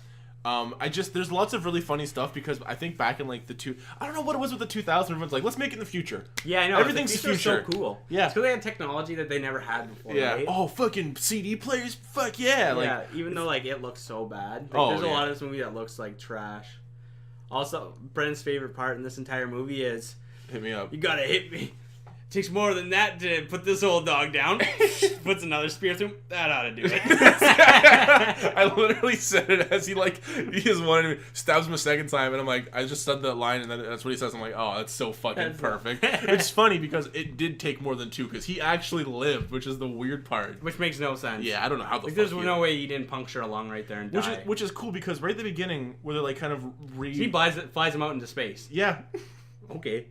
There's lots of really funny stuff because I think back in like I don't know what it was with the 2000s. Everyone's like, let's make it in the future. Yeah, I know. Everything's the future. So cool. Yeah. It's because they had technology that they never had before. Yeah. Right? Oh, fucking CD players. Fuck yeah. Like, yeah. Even though like it looks so bad. Like, there's a lot of this movie that looks like trash. Also, Brendan's favorite part in this entire movie is, hit me up. You gotta hit me. Takes more than that to put this old dog down. Puts another spear through him. That ought to do it. I literally said it as he just wanted to stabs him a second time, and I'm like, I just said that line, and then that's what he says. I'm like, oh, that's so fucking perfect. It's funny because it did take more than 2 because he actually lived, which is the weird part. Which makes no sense. Yeah, I don't know how the fuck there's no way he didn't puncture a lung right there and die. Which is cool because right at the beginning where they're like kind of he flies him out into space. Yeah. Okay.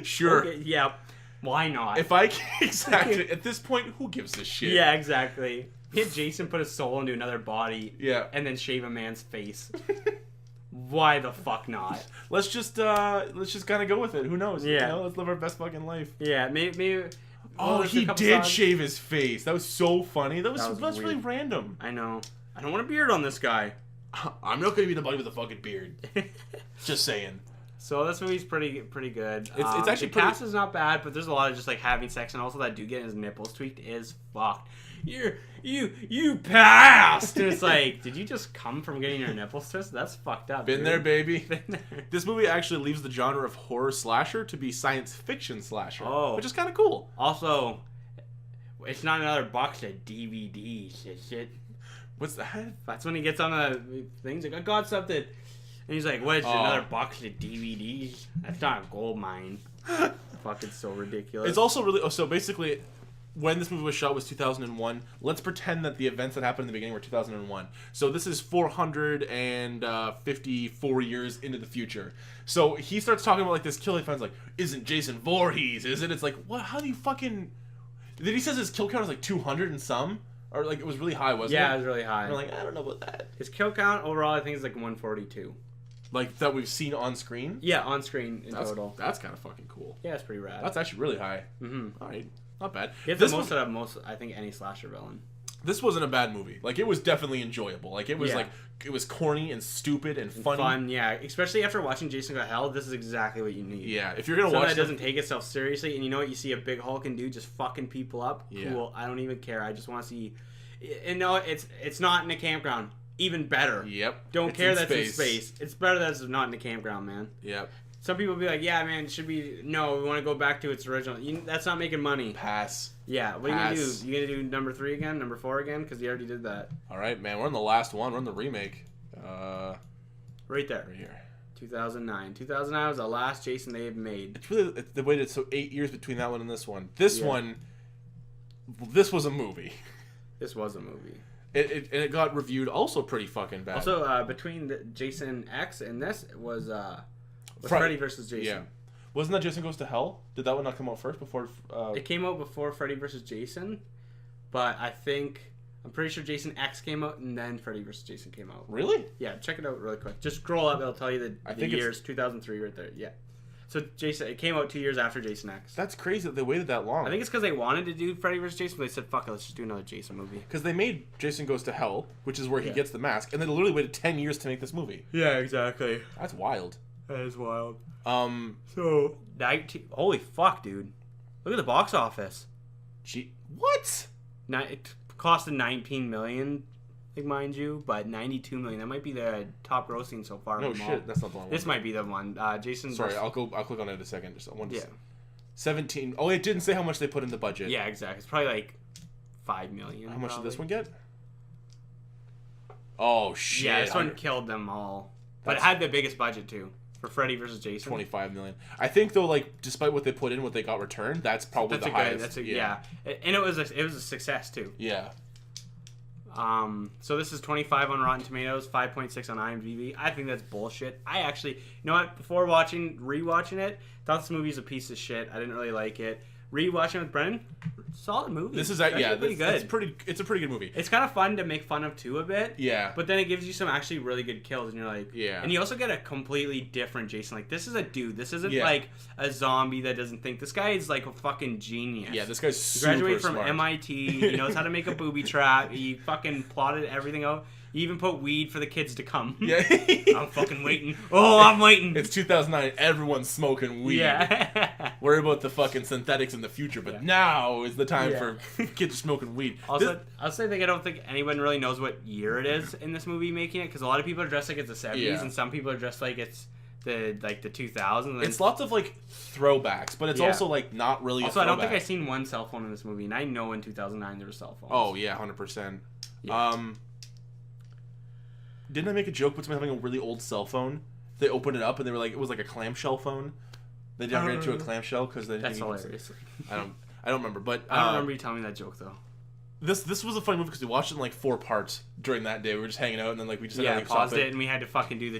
Sure. Okay, yeah. Why not? Exactly. At this point, who gives a shit? Yeah, exactly. Hit Jason put a soul into another body. Yeah. And then shave a man's face. Why the fuck not? Let's just kind of go with it. Who knows? Yeah. You know, let's live our best fucking life. Yeah, maybe. Oh, he did shave his face. That was so funny. That's really random. I know. I don't want a beard on this guy. I'm not gonna be the buddy with a fucking beard. Just saying. So this movie's pretty good. It's actually the cast is not bad, but there's a lot of just like having sex, and also that dude getting his nipples tweaked is fucked. You passed. And it's like, did you just come from getting your nipples twisted? That's fucked up. Been dude. there, baby. Been there. This movie actually leaves the genre of horror slasher to be science fiction slasher, which is kind of cool. Also, it's not another box of DVDs. Shit. What's that? That's when he gets on the things like, I got something. And he's like, what, is it another box of DVDs? That's not a gold mine. Fucking so ridiculous. It's also really... so basically, when this movie was shot was 2001. Let's pretend that the events that happened in the beginning were 2001. So this is 454 years into the future. So he starts talking about like this kill he finds like, isn't Jason Voorhees, is it? It's like, what? How do you fucking... Then he says his kill count is like 200 and some? Or like it was really high, wasn't it? Yeah, it was really high. And we're like, I don't know about that. His kill count overall, I think, is like 142. Like that we've seen on screen? Yeah, on screen total. That's kind of fucking cool. Yeah, it's pretty rad. That's actually really high. Mm-hmm. All right, not bad. It's the most out of I think, any slasher villain. This wasn't a bad movie. Like, it was definitely enjoyable. Like, it was it was corny and stupid and funny. Fun, yeah. Especially after watching Jason Got Hell, this is exactly what you need. Yeah, if you're gonna watch that doesn't take itself seriously, and you know what, you see a big hulking dude just fucking people up. Yeah. Cool. I don't even care. I just want to see. And no, it's not in a campground. Even better. Yep. Don't care that's in space. It's better that it's not in a campground, man. Yep. Some people be like, yeah, man, it should be... No, we want to go back to its original. That's not making money. Pass. Yeah, what are you going to do? You going to do number 3 again? Number 4 again? Because you already did that. All right, man. We're on the last one. We're on the remake. Right there. Right here. 2009. 2009 was the last Jason they have made. It's really... the way that... So 8 years between that one and this one. This one... This was a movie. This was a movie. It got reviewed also pretty fucking bad. Also, between the Jason X and this was Freddy vs. Jason. Yeah. Wasn't that Jason Goes to Hell? Did that one not come out first before... It came out before Freddy vs. Jason, but I'm pretty sure Jason X came out and then Freddy vs. Jason came out. Really? Yeah, check it out really quick. Just scroll up, it'll tell you the years. 2003 right there. Yeah. So it came out 2 years after Jason X. That's crazy that they waited that long. I think it's because they wanted to do Freddy vs. Jason, but they said, fuck it, let's just do another Jason movie. Because they made Jason Goes to Hell, which is where he gets the mask, and they literally waited 10 years to make this movie. Yeah, exactly. That's wild. That is wild. So... Holy fuck, dude. Look at the box office. What? It costed $19 million, like, mind you, but $92 million. That might be the top grossing so far. No shit, that's not the one. This might be the one. Jason. Sorry, I'll click on it in a second. Just one. Yeah. 17. Oh, it didn't say how much they put in the budget. Yeah, exactly. It's probably like $5 million. How much did this one get? Oh shit! Yeah, this one killed them all. But it had the biggest budget too for Freddy vs. Jason. $25 million. I think though, like despite what they put in, what they got returned, that's probably the highest. Yeah, and it was a success too. Yeah. So this is 25 on Rotten Tomatoes, 5.6 on IMDb. I think that's bullshit. I actually, you know what? Before rewatching it, thought this movie's a piece of shit. I didn't really like it. Rewatching with Brennan, solid movie. This is pretty good. It's a pretty good movie. It's kind of fun to make fun of too a bit. Yeah. But then it gives you some actually really good kills, and you're like, yeah. And you also get a completely different Jason. Like this is a dude. This isn't like a zombie that doesn't think. This guy is like a fucking genius. Yeah, this guy's he super graduated from smart. MIT. He knows how to make a booby trap. He fucking plotted everything out. You even put weed for the kids to come. Yeah. I'm fucking waiting. Oh, I'm waiting. It's 2009. Everyone's smoking weed. Yeah. Worry about the fucking synthetics in the future, but now is the time for kids smoking weed. Also, I'll say I don't think anyone really knows what year it is in this movie making it, because a lot of people are dressed like it's the 70s, and some people are dressed like it's the 2000s. It's lots of like throwbacks, but it's also like not really. Also, I don't think I've seen one cell phone in this movie, and I know in 2009 there were cell phones. Oh yeah, 100%. Yeah. Didn't I make a joke about somebody having a really old cell phone? They opened it up and they were like, it was like a clamshell phone. They downgraded it to a clamshell because they. That's hilarious. I don't remember, but I don't remember you telling me that joke though. This was a funny movie because we watched it in like 4 parts during that day. We were just hanging out and then like we just paused it and we had to fucking do the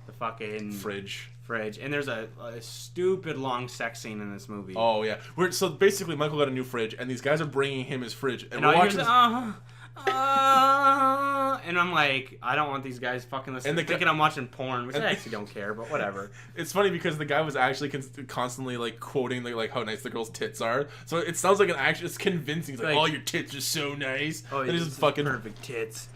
the fucking fridge. And there's a stupid long sex scene in this movie. Oh yeah, so basically Michael got a new fridge and these guys are bringing him his fridge and we're watching. And I'm like, I don't want these guys fucking listening. And thinking I'm watching porn, which I actually don't care, but whatever. It's funny because the guy was actually constantly like quoting like how nice the girl's tits are. So it sounds like it's convincing. He's like, oh, your tits are so nice. Oh, and he's just fucking perfect tits.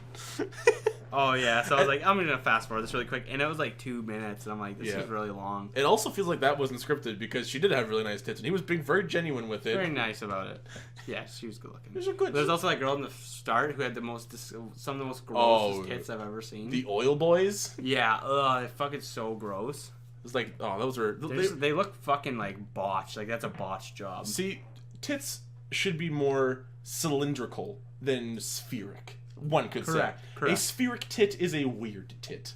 Oh yeah, so I was like, I'm gonna fast forward this really quick, and it was like 2 minutes, and I'm like, this is really long. It also feels like that wasn't scripted because she did have really nice tits, and he was being very genuine with it. Very nice about it. Yeah, she was good looking. Good. There's also that girl in the start who had some of the most gross tits I've ever seen. The oil boys. Yeah, they're fucking so gross. It's like, those are they look fucking like botched. Like that's a botched job. See, tits should be more cylindrical than spheric. One could say. Correct. A spheric tit is a weird tit.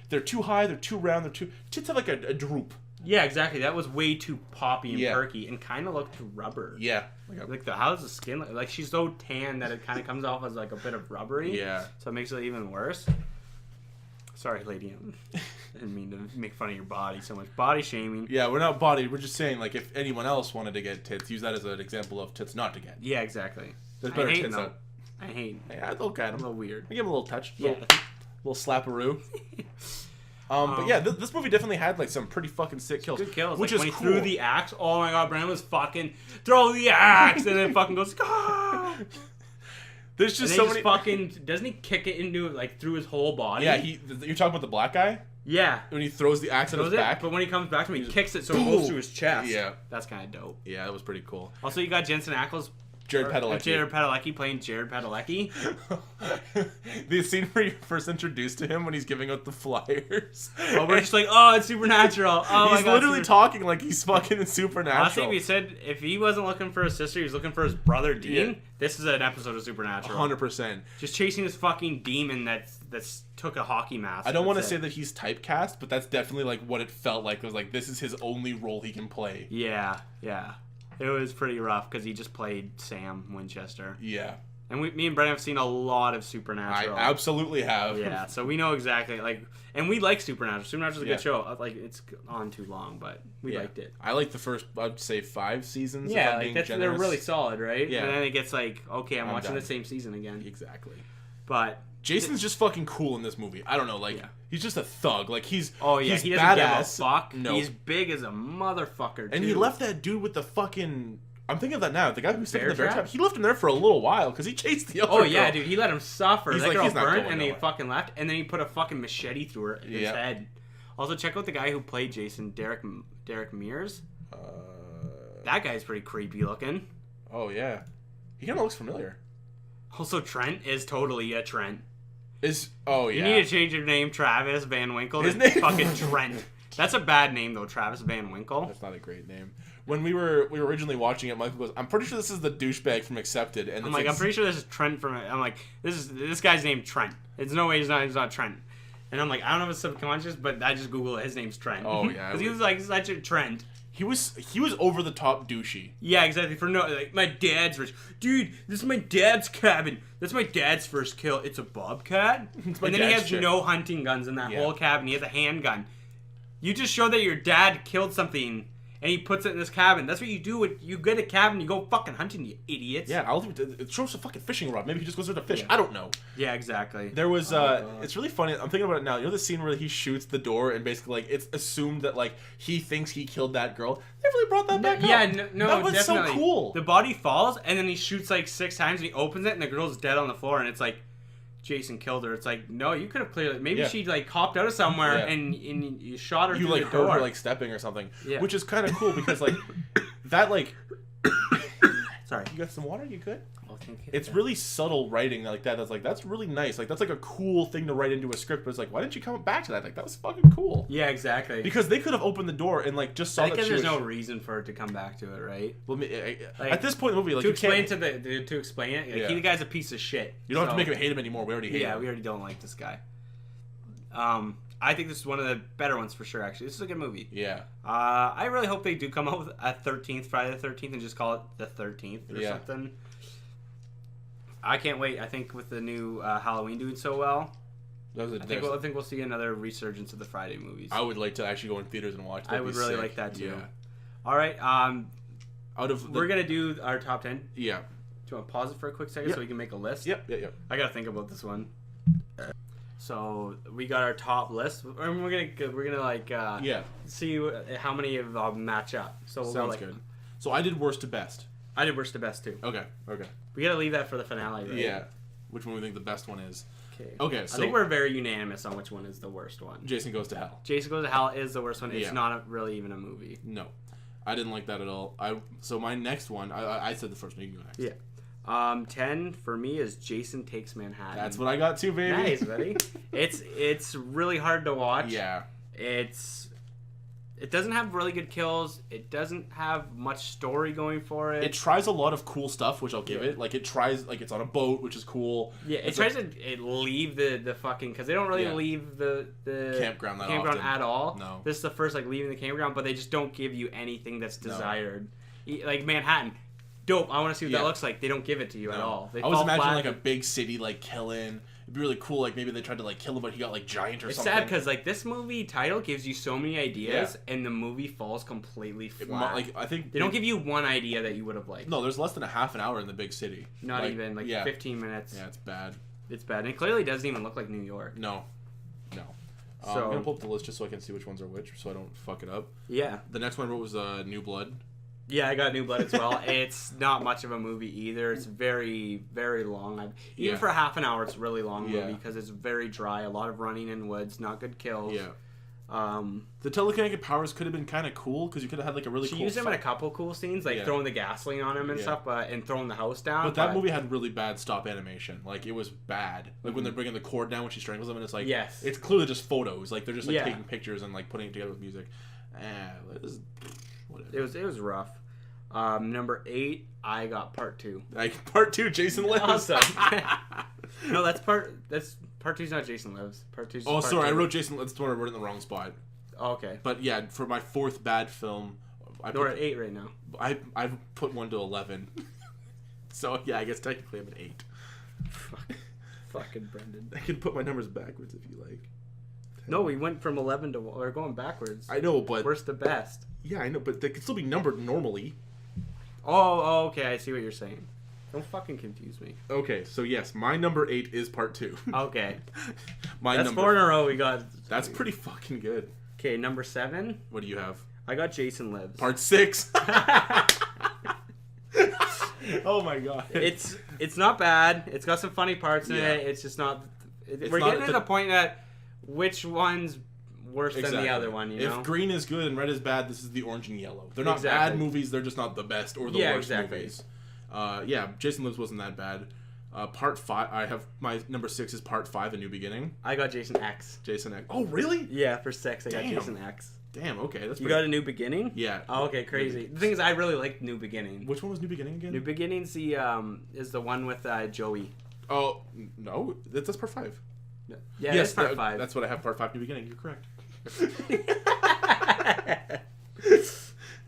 They're too high, they're too round, tits have like a droop. Yeah, exactly. That was way too poppy and perky and kind of looked rubber. Yeah. How's the skin look? Like she's so tan that it kind of comes off as like a bit of rubbery. Yeah. So it makes it even worse. Sorry, lady. I didn't mean to make fun of your body so much. Body shaming. Yeah, we're not body. We're just saying, like, if anyone else wanted to get tits, use that as an example of tits not to get. Yeah, exactly. There's better tits out. I hate. Yeah, I look at him. A little weird. I give him a little touch. Yeah. Little slapperoo. But yeah, this movie definitely had like some pretty fucking sick kills. Good kills. Which like, is when he cool. threw the axe. Oh my god, Brandon was fucking throw the axe, and then fucking goes. Ah! There's just so many. Fucking doesn't he kick it into like through his whole body? Yeah, you're talking about the black guy. Yeah. When he throws the axe at his back. But when he comes back to him, he kicks it so it goes through his chest. Yeah. That's kind of dope. Yeah, that was pretty cool. Also, you got Jensen Ackles. Jared Padalecki playing Jared Padalecki. The scene where you first introduced to him when he's giving out the flyers. Oh, we're just like, oh, it's Supernatural. Oh, he's literally talking like he's fucking Supernatural. Honestly, we said if he wasn't looking for his sister, he was looking for his brother Dean. Yeah. This is an episode of Supernatural. 100%. Just chasing this fucking demon that's took a hockey mask. I don't want to say that he's typecast, but that's definitely like what it felt like. It was like, this is his only role he can play. Yeah. It was pretty rough because he just played Sam Winchester. Yeah. And me and Brennan have seen a lot of Supernatural. I absolutely have. Yeah, so we know exactly, like, and we like Supernatural. Supernatural's a good show. Like, it's on too long, but we liked it. I like the first, I'd say 5 seasons. Yeah, like they're really solid, right? Yeah. And then it gets like, okay, I'm watching the same season again. Exactly. But Jason's just fucking cool in this movie. I don't know, like, he's just a thug. Like, he's he's he doesn't badass. give a fuck. No. He's big as a motherfucker, and he left that dude with the fucking... I'm thinking of that now. The guy who was in the bear trap, he left him there for a little while because he chased the other girl. Oh, yeah, dude. He let him suffer. That girl burnt and he fucking left. And then he put a fucking machete through his head. Also, check out the guy who played Jason, Derek Mears. That guy's pretty creepy looking. Oh, yeah. He kind of looks familiar. Also, Trent is totally a Trent. Oh, You yeah. need to change your name, Travis Van Winkle. His name fucking Trent. That's a bad name, though, Travis Van Winkle. That's not a great name. When we were originally watching it, Michael goes, I'm pretty sure this is the douchebag from Accepted. And I'm like, I'm pretty sure this is Trent from... I'm like, this guy's named Trent. There's no way he's not Trent. And I'm like, I don't know if it's subconscious, but I just Googled it. His name's Trent. Oh, yeah. Because he was like such a Trent. He was over the top douchey. Yeah, exactly. Like, my dad's rich. Dude, this is my dad's cabin. That's my dad's first kill. It's a bobcat? And then he has no hunting guns in that whole cabin. He has a handgun. You just show that your dad killed something, and he puts it in this cabin. That's what you do. You get a cabin, you go fucking hunting, you idiots. Yeah, it shows a fucking fishing rod. Maybe he just goes there to fish. Yeah. I don't know. Yeah, exactly. There was, it's really funny. I'm thinking about it now. You know the scene where he shoots the door, and basically, like, it's assumed that, like, he thinks he killed that girl. They really brought that back up. Yeah, no, that was definitely. So cool. The body falls, and then he shoots, like, 6 times, and he opens it, and the girl's dead on the floor, and it's like, Jason killed her. It's like, no, you could have clearly... Maybe Yeah. she, like, hopped out of somewhere Yeah. and you shot her You through like the heard door. her like stepping or something, Yeah. which is kind of cool because like that like. Sorry. You got some water? You good? Oh, thank you. It's really subtle writing like that. That's really nice. Like that's like a cool thing to write into a script. But it's like, why didn't you come back to that? Like that was fucking cool. Yeah, exactly. Because they could have opened the door and like just saw that because she there's was... no reason for it to come back to it, right? Well, Like, at this point in the movie, like to you explain can't... to explain it, like, Yeah. the guy's a piece of shit. You don't have to make him hate him anymore. We already hate him. Yeah, we already don't like this guy. I think this is one of the better ones for sure. Actually, this is a good movie. Yeah. I really hope they do come out with a 13th Friday the 13th and just call it the 13th or something. I can't wait. I think with the new Halloween doing so well, I think we'll see another resurgence of the Friday movies. I would like to actually go in theaters and watch. That'd I would be really sick. like that too. Yeah. All right. We're gonna do our top 10. Yeah. Do you want to pause it for a quick second so we can make a list? Yep. I gotta think about this one. So we got our top list, and we're gonna like see how many of them match up. So we'll Sounds go, good. So I did worst to best. I did worst to best too. Okay. We gotta leave that for the finale, right? Yeah. Which one we think the best one is? Okay. Okay. So I think we're very unanimous on which one is the worst one. Jason Goes to Hell. Jason Goes to Hell is the worst one. It's Yeah. not really even a movie. No, I didn't like that at all. So my next one, I said the first one. You can go next. Yeah. 10 for me is Jason Takes Manhattan. That's what I got too, baby. Nice, buddy. It's really hard to watch. Yeah. It doesn't have really good kills. It doesn't have much story going for it. It tries a lot of cool stuff, which I'll give it. Like it tries, like it's on a boat, which is cool. Yeah, it tries to leave the fucking, because they don't really leave the campground at all. No. This is the first like leaving the campground, but they just don't give you anything that's desired. Like Manhattan, dope. I want to see what that looks like. They don't give it to you at all. I was imagining like a big city like killing. It'd be really cool. Like maybe they tried to like kill him, but he got like giant or something. It's sad because like this movie title gives you so many ideas, and the movie falls completely flat. Like I think they don't give you one idea that you would have liked. No, there's less than a half an hour in the big city. Not even 15 minutes. Yeah, it's bad. It's bad, and it clearly doesn't even look like New York. No. So I'm gonna pull up the list just so I can see which ones are which, so I don't fuck it up. Yeah. The next one I wrote was New Blood. Yeah, I got New Blood as well. It's not much of a movie either. It's very, very long. Even for half an hour, it's a really long movie because it's very dry. A lot of running in woods, not good kills. Yeah. The telekinetic powers could have been kind of cool because you could have had like a really cool. She used them in a couple cool scenes, like throwing the gasoline on him and stuff, and throwing the house down. But that movie had really bad stop animation. Like it was bad. Like when they're bringing the cord down when she strangles him, and it's like it's clearly just photos. Like they're just like taking pictures and like putting it together with music. Whatever. It was rough. Number 8, I got part 2. Like part 2, Jason Lives. Awesome. No, that's part 2's not Jason Lives. Part 2's Oh, sorry, I wrote Jason. That's the one I wrote in the wrong spot. Oh, okay. But yeah, for my 4th bad film, we're at 8 right now. I've put 1 to 11. So yeah, I guess technically I'm at 8. Fucking Brendan. I can put my numbers backwards if you like. No, we went from 11 to... We're going backwards. I know, but... Worst to best. Yeah, I know, but they can still be numbered normally. Oh, okay, I see what you're saying. Don't fucking confuse me. Okay, so yes, my number 8 is part 2. Okay. That's 4 in a row we got. That's pretty fucking good. Okay, number 7. What do you have? I got Jason Lives. Part 6. Oh my god. It's not bad. It's got some funny parts in it. It's just not... We're getting to the point that which one's worse than the other one, you know? If green is good and red is bad, this is the orange and yellow. They're not bad movies, they're just not the best or the worst movies. Jason Lives wasn't that bad. Part 5, I have my number 6 is part 5, A New Beginning. I got Jason X. Jason X. Oh, really? Yeah, for 6, I got Jason X. Damn, okay. That's you got A New Beginning? Yeah. Oh, okay, crazy. The thing is, I really like New Beginning. Which one was New Beginning again? New Beginning's is the one with Joey. Oh, no. That's part 5. Yeah, yes, part 5. That's what I have, part 5, New Beginning. You're correct.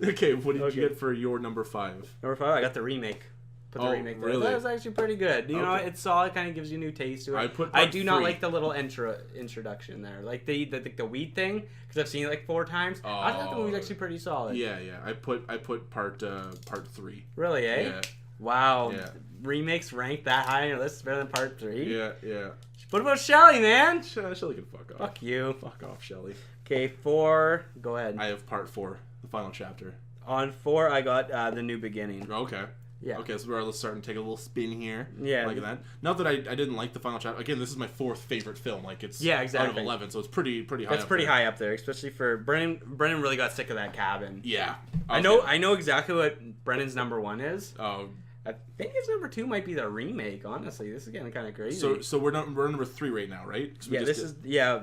Okay, what did you get for your number 5? Number 5, I got the remake. Put the remake there. Really? That was actually pretty good. You know, it's solid. Kind of gives you a new taste to it. I do not like the little introduction there, like the weed thing, because I've seen it like 4 times. I thought the movie's actually pretty solid. Yeah. I put part 3. Really, eh? Yeah. Wow. Yeah. Remakes rank that high on your list, better than part 3. Yeah. What about Shelly, man? Shelly can fuck off. Fuck you. Fuck off, Shelly. Okay, 4. Go ahead. I have part 4, the final chapter. On 4, I got The New Beginning. Okay. Yeah. Okay, so let's start and take a little spin here. Yeah. Like that. Not that I didn't like the final chapter. Again, this is my 4th favorite film. Like it's exactly. out of 11, so it's pretty high. That's pretty high up there, especially for Brennan. Brennan really got sick of that cabin. Yeah. I know exactly what Brennan's number 1 is. Oh. I think his number 2 might be the remake. Honestly, this is getting kind of crazy. So we're number 3 right now, right? Yeah,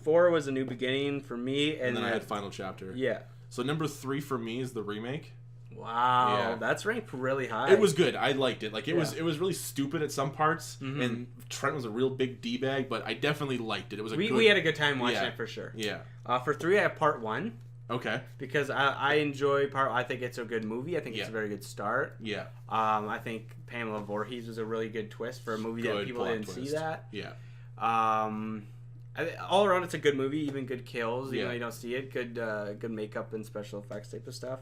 4 was A New Beginning for me, and then I had Final Chapter. Yeah. So number 3 for me is the remake. Wow, that's ranked really high. It was good. I liked it. Like it was really stupid at some parts, Mm-hmm. and Trent was a real big d-bag, but I definitely liked it. It was we had a good time watching it for sure. Yeah. For 3, I have part 1. Okay. Because I enjoy I think it's a good movie. I think it's a very good start. Yeah. I think Pamela Voorhees was a really good twist for a movie that people didn't see that. Yeah. All around, it's a good movie. Even good kills, even though you don't see it. Good makeup and special effects type of stuff.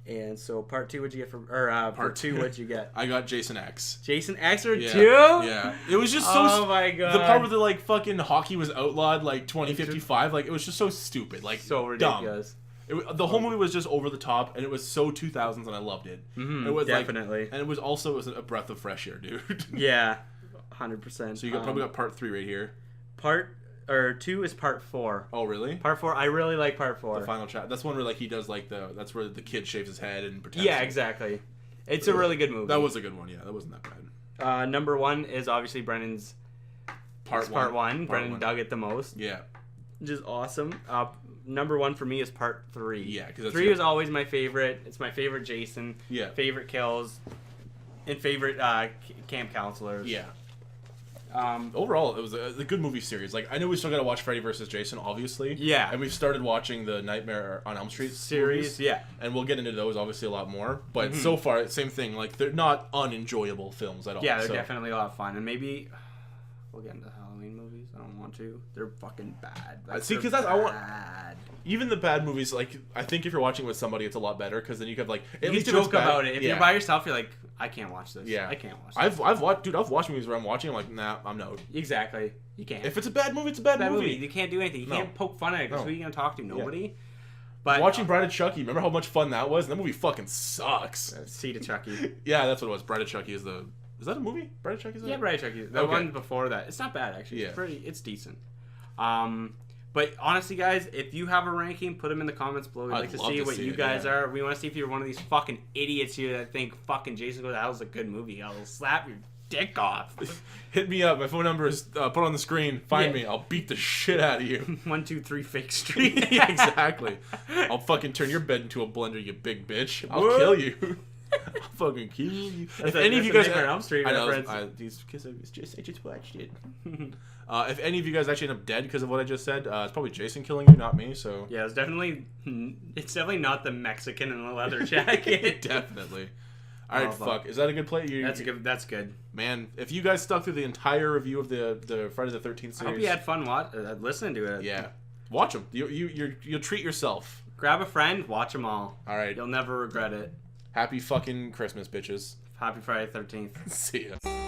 And so, part 2, what'd you get from? Or part 2, what'd you get? I got Jason X. Jason X or 2? Yeah. It was just so. Oh my god. The part where the like fucking hockey was outlawed, like 2055, like it was just so stupid, like so ridiculous. The whole movie was just over the top, and it was so 2000s, and I loved it. Mm-hmm, it was definitely, and it was also a breath of fresh air, dude. Yeah, 100%. So you probably got part 3 right here. Part 2 is part 4. Oh really? Part 4. I really like part 4. The final chapter. That's one where like he does like that's where the kid shaves his head and pretends. Yeah, exactly. It's a really good movie. That was a good one. Yeah, that wasn't that bad. Number 1 is obviously Brennan's part 1. Brennan dug it the most. Yeah. Which is awesome. Number 1 for me is part 3. Yeah, because 3 is always my favorite. It's my favorite Jason. Yeah. Favorite kills. And favorite camp counselors. Yeah. Overall, it was a good movie series. Like, I know we still got to watch Freddy vs. Jason, obviously. Yeah. And we've started watching the Nightmare on Elm Street series. Movies, yeah. And we'll get into those, obviously, a lot more. But so far, same thing. Like, they're not unenjoyable films at all. Yeah, they're definitely a lot of fun. And maybe we'll get into Halloween movies. I don't want to. They're fucking bad. See, because I want... Even the bad movies, like, I think if you're watching with somebody, it's a lot better, because then you have, like... At least joke about it. If you're by yourself, you're like, I can't watch this. Yeah. I can't watch this. I've watched movies where I'm watching, I'm like, nah, I'm no. Exactly. You can't. If it's a bad movie, it's a bad movie. You can't do anything. You can't poke fun at it, because who are you going to talk to? Nobody? Yeah. But watching Bride of Chucky, remember how much fun that was? That movie fucking sucks. Seed of Chucky. Yeah, that's what it was. Bride of Chucky is the... Is that a movie? Bride of Chucky? Yeah, Bride of Chucky. The one before that. It's not bad, actually. Yeah. It's decent. But honestly, guys, if you have a ranking, put them in the comments below. We'd like to see what you guys are. We want to see if you're one of these fucking idiots here that think fucking Jason Goes to Hell is a good movie. I'll slap your dick off. Hit me up. My phone number is put on the screen. Find me. I'll beat the shit out of you. 123 Fake Street. Yeah, exactly. I'll fucking turn your bed into a blender, you big bitch. I'll kill you. I'll fucking kill you. If any of you guys... Elm Street reference. These kids, I just watched it. If any of you guys actually end up dead because of what I just said, it's probably Jason killing you, not me. So yeah, it's definitely not the Mexican in the leather jacket. Definitely. All right, fuck. Is that a good play? That's good. Man, if you guys stuck through the entire review of the Friday the 13th series, I hope you had fun listening to it. Yeah, watch them. You'll treat yourself. Grab a friend, watch them all. All right, you'll never regret it. Happy fucking Christmas, bitches. Happy Friday 13th. See ya.